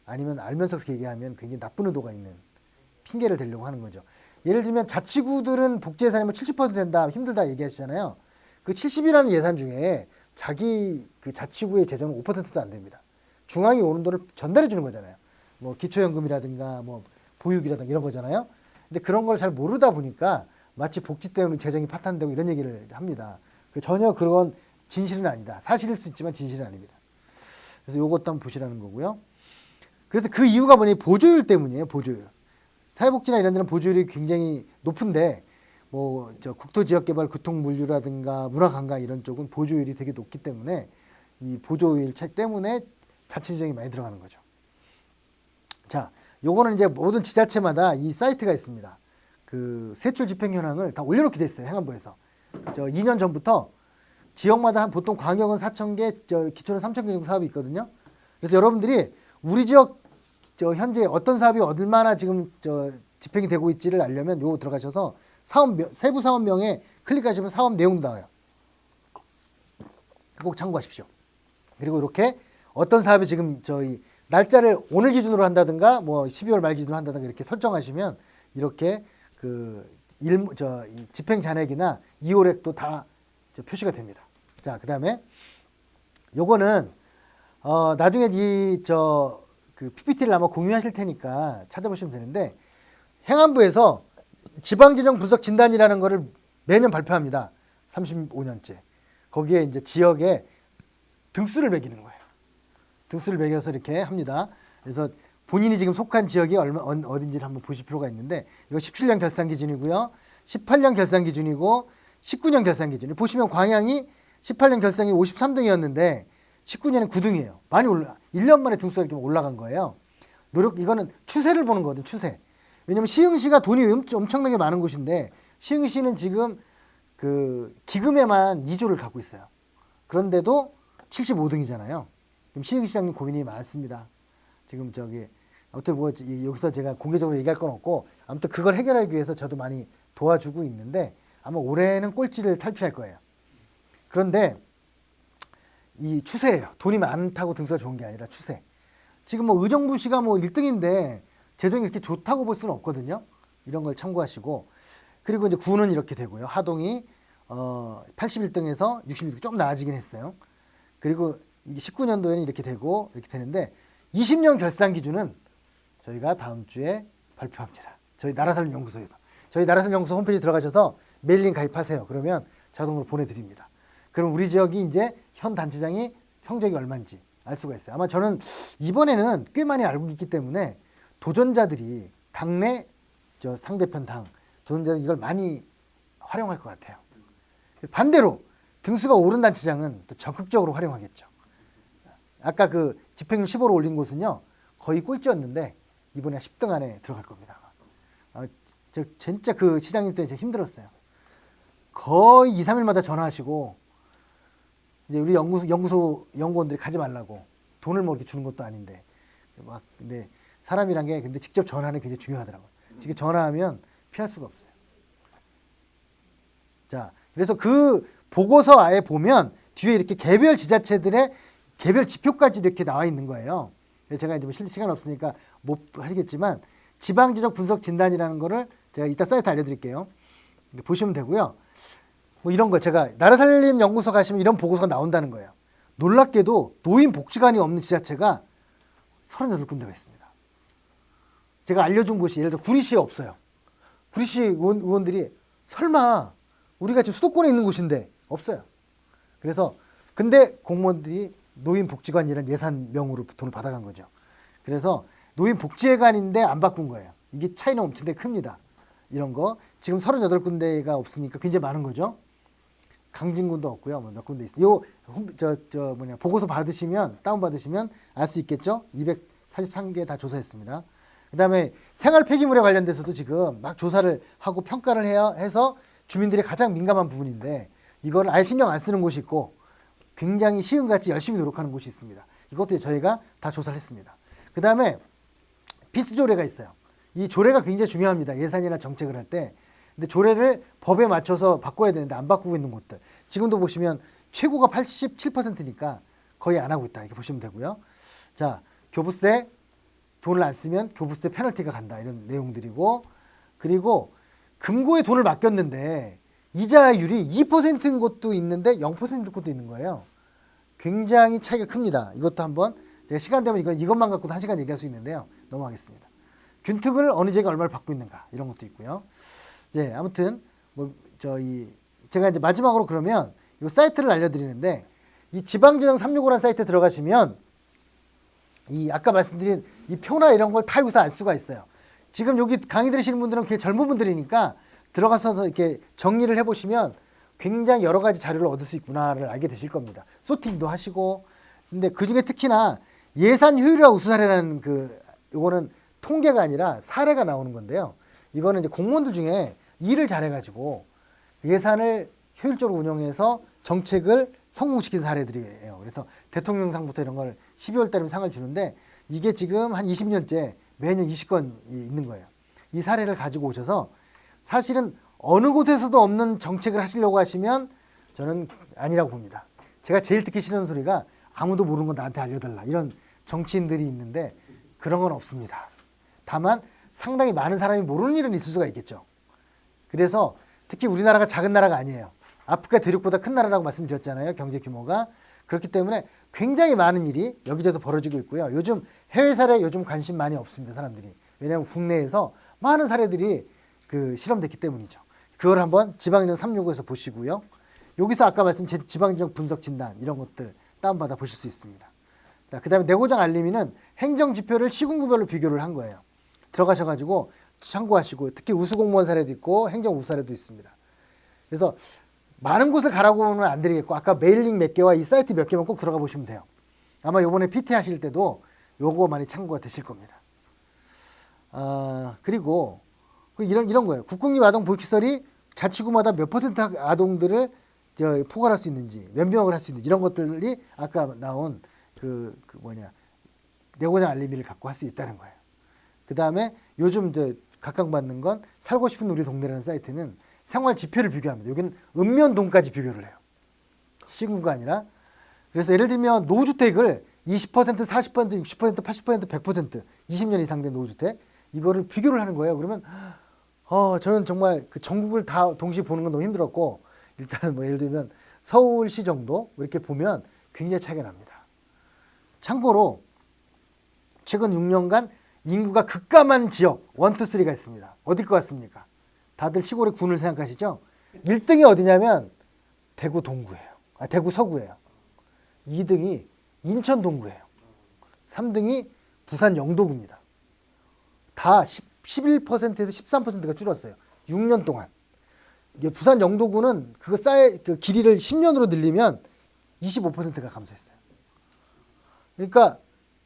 아니면 알면서 그렇게 얘기하면 굉장히 나쁜 의도가 있는 핑계를 대려고 하는 거죠. 예를 들면 자치구들은 복지 예산이면 70% 된다, 힘들다 얘기하시잖아요. 그 70이라는 예산 중에 자기 그 자치구의 재정은 5%도 안 됩니다. 중앙이 오는 돈을 전달해 주는 거잖아요. 뭐 기초연금이라든가 뭐 보육이라든가 이런 거잖아요. 근데 그런 걸 잘 모르다 보니까 마치 복지 때문에 재정이 파탄되고 이런 얘기를 합니다. 전혀 그런 진실은 아니다. 사실일 수 있지만 진실은 아닙니다. 그래서 이것도 한번 보시라는 거고요. 그래서 그 이유가 뭐냐, 보조율 때문이에요. 보조율. 사회복지나 이런 데는 보조율이 굉장히 높은데 뭐 국토지역개발, 교통물류라든가 문화관광 이런 쪽은 보조율이 되게 높기 때문에 이 보조율 차이 때문에 자치지정이 많이 들어가는 거죠. 자, 요거는 이제 모든 지자체마다 이 사이트가 있습니다. 그 세출 집행 현황을 다 올려놓게 돼 있어요. 행안부에서. 2년 전부터 지역마다 한 보통 광역은 4,000개, 기초는 3,000개 정도 사업이 있거든요. 그래서 여러분들이 우리 지역 현재 어떤 사업이 얼마나 지금 집행이 되고 있지를 알려면 요거 들어가셔서 세부 사업명에 클릭하시면 사업 내용도 나와요. 꼭 참고하십시오. 그리고 이렇게 어떤 사업이 지금 저희 날짜를 오늘 기준으로 한다든가 뭐 12월 말 기준으로 한다든가 이렇게 설정하시면 이렇게 이 집행 잔액이나 이월액도 다 표시가 됩니다. 자, 그다음에 요거는 나중에 그 PPT를 아마 공유하실 테니까 찾아보시면 되는데 행안부에서 지방재정 분석 진단이라는 거를 매년 발표합니다. 35년째. 거기에 이제 지역에 등수를 매기는 거예요. 등수를 매겨서 이렇게 합니다. 그래서 본인이 지금 속한 지역이 어딘지를 한번 보실 필요가 있는데 이거 17년 결산 기준이고요. 18년 결산 기준이고 19년 결산 기준이 보시면 광양이 18년 결산이 53등이었는데 19년은 9등이에요. 많이 1년 만에 등수가 이렇게 올라간 거예요. 이거는 추세를 보는 거거든, 추세. 왜냐면 시흥시가 돈이 엄청나게 많은 곳인데 시흥시는 지금 그 기금에만 2조를 갖고 있어요. 그런데도 75등이잖아요. 그럼 시흥시장님 고민이 많습니다. 지금 아무튼 뭐 여기서 제가 공개적으로 얘기할 건 없고 아무튼 그걸 해결하기 위해서 저도 많이 도와주고 있는데 아마 올해는 꼴찌를 탈피할 거예요. 그런데 이 추세예요. 돈이 많다고 등수가 좋은 게 아니라 추세. 지금 뭐 의정부시가 뭐 1등인데 재정이 이렇게 좋다고 볼 수는 없거든요. 이런 걸 참고하시고 그리고 이제 구는 이렇게 되고요. 하동이 81등에서 61등 좀 나아지긴 했어요. 그리고 이게 19년도에는 이렇게 되고 이렇게 되는데 20년 결산 기준은 저희가 다음 주에 발표합니다. 저희 나라살림연구소에서. 저희 나라살림연구소 홈페이지 들어가셔서 메일링 가입하세요. 그러면 자동으로 보내드립니다. 그럼 우리 지역이 이제 현 단체장이 성적이 얼마인지 알 수가 있어요. 아마 저는 이번에는 꽤 많이 알고 있기 때문에 도전자들이 당내 상대편 당 도전자들이 이걸 많이 활용할 것 같아요. 반대로 등수가 오른 단체장은 또 적극적으로 활용하겠죠. 아까 그 집행률 15로 올린 곳은요 거의 꼴찌였는데 이번에 10등 안에 들어갈 겁니다. 진짜 그 시장님 때 진짜 힘들었어요. 거의 2, 3일마다 전화하시고 이제 우리 연구소 연구원들이 가지 말라고 돈을 뭐 이렇게 주는 것도 아닌데 근데 사람이란 게 근데 직접 전화는 굉장히 중요하더라고요. 직접 전화하면 피할 수가 없어요. 자, 그래서 그 보고서 아예 보면 뒤에 이렇게 개별 지자체들의 개별 지표까지 이렇게 나와 있는 거예요. 제가 이제 뭐 시간 없으니까 못 하시겠지만 지방지적 분석 진단이라는 거를 제가 이따 사이트 알려드릴게요. 보시면 되고요. 뭐 이런 거 제가 나라살림연구소 가시면 이런 보고서가 나온다는 거예요. 놀랍게도 노인복지관이 없는 지자체가 38군데가 있습니다. 제가 알려준 곳이 예를 들어 구리시에 없어요. 구리시 의원들이 설마 우리가 지금 수도권에 있는 곳인데 없어요. 그래서 근데 공무원들이 노인복지관이라는 예산명으로 돈을 받아간 거죠. 그래서 노인복지회관인데 안 바꾼 거예요. 이게 차이는 엄청나게 큽니다. 이런 거 지금 38군데가 없으니까 굉장히 많은 거죠. 강진군도 없고요. 몇 군데 있어요. 보고서 받으시면 다운 받으시면 알 수 있겠죠. 243개 다 조사했습니다. 그다음에 생활 폐기물에 관련돼서도 지금 막 조사를 하고 평가를 해서 주민들이 가장 민감한 부분인데 이걸 아예 신경 안 쓰는 곳이 있고 굉장히 시흥같이 열심히 노력하는 곳이 있습니다. 이것도 저희가 다 조사를 했습니다. 그다음에 필수조례가 있어요. 이 조례가 굉장히 중요합니다. 예산이나 정책을 할 때. 근데 조례를 법에 맞춰서 바꿔야 되는데 안 바꾸고 있는 곳들. 지금도 보시면 최고가 87%니까 거의 안 하고 있다. 이렇게 보시면 되고요. 자, 교부세 돈을 안 쓰면 교부세 페널티가 간다. 이런 내용들이고 그리고 금고에 돈을 맡겼는데 이자율이 2%인 곳도 있는데 0%인 곳도 있는 거예요. 굉장히 차이가 큽니다. 이것도 한번 제가 시간 되면 이것만 갖고도 1시간 얘기할 수 있는데요. 넘어가겠습니다. 균특을 어느 지역이 얼마를 받고 있는가 이런 것도 있고요. 이제 아무튼 제가 이제 마지막으로 그러면 이 사이트를 알려드리는데 이 지방재정 365라는 사이트에 들어가시면 이 아까 말씀드린 이 표나 이런 걸 다 여기서 알 수가 있어요. 지금 여기 강의 들으시는 분들은 굉장히 젊은 분들이니까 들어가서 이렇게 정리를 해보시면 굉장히 여러 가지 자료를 얻을 수 있구나를 알게 되실 겁니다. 소팅도 하시고 근데 그 중에 특히나 예산 효율화 우수 사례라는 요거는 통계가 아니라 사례가 나오는 건데요. 이거는 이제 공무원들 중에 일을 잘해가지고 예산을 효율적으로 운영해서 정책을 성공시킨 사례들이에요. 그래서 대통령상부터 이런 걸 12월 달이면 상을 주는데 이게 지금 한 20년째 매년 20건이 있는 거예요. 이 사례를 가지고 오셔서 사실은 어느 곳에서도 없는 정책을 하시려고 하시면 저는 아니라고 봅니다. 제가 제일 듣기 싫은 소리가 아무도 모르는 거 나한테 알려달라 이런 정치인들이 있는데 그런 건 없습니다. 다만 상당히 많은 사람이 모르는 일은 있을 수가 있겠죠. 그래서 특히 우리나라가 작은 나라가 아니에요. 아프리카 대륙보다 큰 나라라고 말씀드렸잖아요. 경제 규모가. 그렇기 때문에 굉장히 많은 일이 여기저기서 벌어지고 있고요. 요즘 해외 사례 요즘 관심 많이 없습니다. 사람들이. 왜냐하면 국내에서 많은 사례들이 실험됐기 때문이죠. 그걸 한번 지방인정 365에서 보시고요. 여기서 아까 말씀드린 지방인정 분석 진단 이런 것들 다운받아 보실 수 있습니다. 그 다음에 내고장 알림이는 행정지표를 시군구별로 비교를 한 거예요. 들어가셔가지고 참고하시고 특히 우수공무원 사례도 있고 행정우수 사례도 있습니다. 그래서 많은 곳을 가라고 하면 안 드리겠고 아까 메일링 몇 개와 이 사이트 몇 개만 꼭 들어가 보시면 돼요. 아마 요번에 PT 하실 때도 요거 많이 참고가 되실 겁니다. 그리고 이런 거예요. 국공립아동보육시설이 자치구마다 몇 퍼센트 아동들을 포괄할 수 있는지 몇 명을 할 수 있는지 이런 것들이 아까 나온 내고장 알림이를 갖고 할 수 있다는 거예요. 그 다음에 요즘 각광받는 건 살고 싶은 우리 동네라는 사이트는 생활 지표를 비교합니다. 여기는 읍면동까지 비교를 해요. 시군구가 아니라. 그래서 예를 들면 노후주택을 20%, 40%, 60%, 80%, 100% 20년 이상 된 노후주택 이거를 비교를 하는 거예요. 그러면 저는 정말 그 전국을 다 동시에 보는 건 너무 힘들었고 일단은 예를 들면 서울시 정도 이렇게 보면 굉장히 차이가 납니다. 참고로 최근 6년간 인구가 급감한 지역 1, 2, 3가 있습니다. 어딜 것 같습니까? 다들 시골의 군을 생각하시죠? 1등이 어디냐면 대구 동구예요. 대구 서구예요. 2등이 인천 동구예요. 3등이 부산 영도구입니다. 다 11%에서 13%가 줄었어요. 6년 동안. 부산 영도구는 그 길이를 10년으로 늘리면 25%가 감소했어요. 그러니까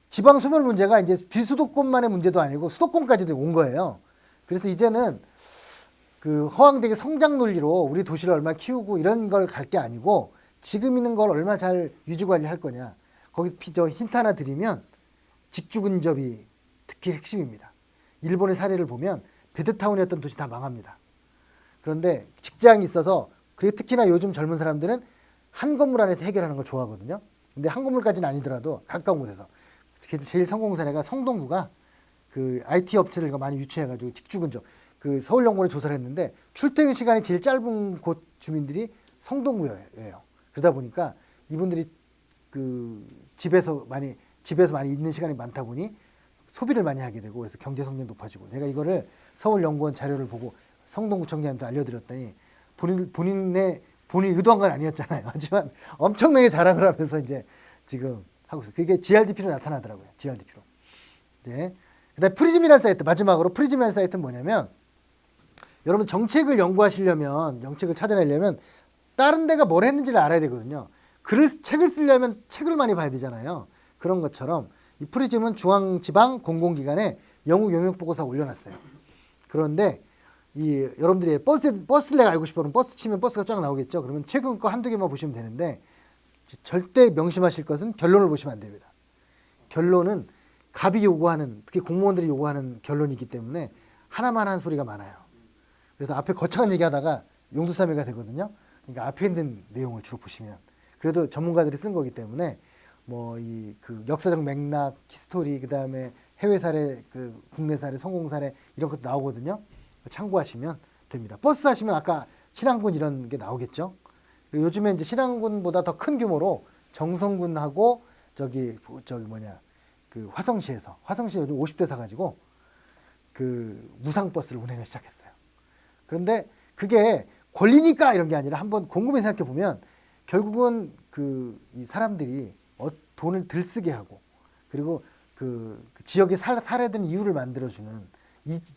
지방 소멸 문제가 이제 비수도권만의 문제도 아니고 수도권까지도 온 거예요. 그래서 이제는 허황되게 성장 논리로 우리 도시를 얼마나 키우고 이런 걸 갈 게 아니고 지금 있는 걸 얼마나 잘 유지 관리할 거냐. 거기 힌트 하나 드리면 직주 근접이 특히 핵심입니다. 일본의 사례를 보면 베드타운이었던 도시 다 망합니다. 그런데 직장이 있어서 그리고 특히나 요즘 젊은 사람들은 한 건물 안에서 해결하는 걸 좋아하거든요. 근데 한 건물까지는 아니더라도 가까운 곳에서 제일 성공 사례가 성동구가 IT 업체들과 많이 유치해가지고 직주 근접 서울연구원에 조사를 했는데 출퇴근 시간이 제일 짧은 곳 주민들이 성동구예요. 그러다 보니까 이분들이 집에서 많이 있는 시간이 많다 보니 소비를 많이 하게 되고 그래서 경제 성장이 높아지고 제가 이거를 서울연구원 자료를 보고 성동구청장한테 알려드렸더니 본인이 의도한 건 아니었잖아요. 하지만 엄청나게 자랑을 하면서 이제 지금 하고 있어요. 그게 GRDP로 나타나더라고요. GRDP로. 네. 그다음에 프리즘이라는 사이트 마지막으로 프리즘이라는 사이트는 뭐냐면 여러분 정책을 연구하시려면 정책을 찾아내려면 다른 데가 뭘 했는지를 알아야 되거든요. 책을 쓰려면 책을 많이 봐야 되잖아요. 그런 것처럼 이 프리즘은 중앙지방 공공기관에 영국 영역보고서 올려놨어요. 그런데 여러분들이 버스를 내가 알고 싶어 그러면 버스 치면 버스가 쫙 나오겠죠. 그러면 최근 거 한두 개만 보시면 되는데 절대 명심하실 것은 결론을 보시면 안 됩니다. 결론은 갑이 요구하는 특히 공무원들이 요구하는 결론이기 때문에 하나만 한 소리가 많아요. 그래서 앞에 거창한 얘기하다가 용두사미가 되거든요. 그러니까 앞에 있는 내용을 주로 보시면 그래도 전문가들이 쓴 거기 때문에 역사적 맥락, 히스토리, 그 다음에 해외 사례, 국내 사례, 성공 사례 이런 것도 나오거든요. 참고하시면 됩니다. 버스 하시면 아까 신안군 이런 게 나오겠죠. 그리고 요즘에 이제 신안군보다 더 큰 규모로 정성군하고 화성시에서 요즘 50대 사가지고 무상버스를 운행을 시작했어요. 그런데 그게 권리니까 이런 게 아니라 한번 곰곰이 생각해 보면 결국은 이 사람들이 돈을 들쓰게 하고 그리고 지역에 살아야 되는 이유를 만들어주는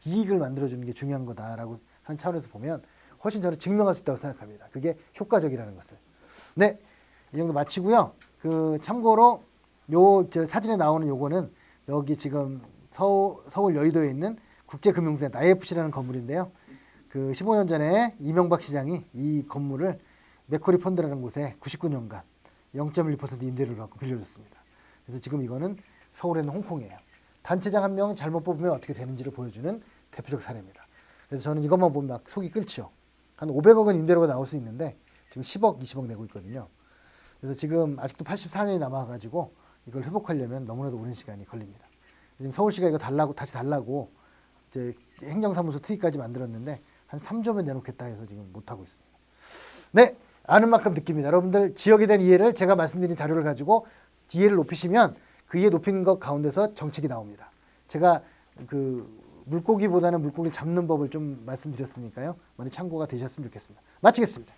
이익을 만들어주는 게 중요한 거다라고 하는 차원에서 보면 훨씬 저는 증명할 수 있다고 생각합니다. 그게 효과적이라는 것을. 네, 이 정도 마치고요. 참고로 사진에 나오는 요거는 여기 지금 서울 여의도에 있는 국제금융센터 IFC라는 건물인데요. 15년 전에 이명박 시장이 이 건물을 맥쿼리 펀드라는 곳에 99년간 0.1% 임대를 받고 빌려줬습니다. 그래서 지금 이거는 서울에 있는 홍콩이에요. 단체장 한 명 잘못 뽑으면 어떻게 되는지를 보여주는 대표적 사례입니다. 그래서 저는 이것만 보면 막 속이 끓지요. 한 500억은 임대료가 나올 수 있는데 지금 10억, 20억 내고 있거든요. 그래서 지금 아직도 84년이 남아가지고 이걸 회복하려면 너무나도 오랜 시간이 걸립니다. 지금 서울시가 이거 다시 달라고 이제 행정사무소 특위까지 만들었는데 한 3조면 내놓겠다 해서 지금 못하고 있습니다. 네, 아는 만큼 느낍니다. 여러분들 지역에 대한 이해를 제가 말씀드린 자료를 가지고 이해를 높이시면 그 이해 높이는 것 가운데서 정책이 나옵니다. 제가 그 물고기보다는 물고기 잡는 법을 좀 말씀드렸으니까요. 많이 참고가 되셨으면 좋겠습니다. 마치겠습니다.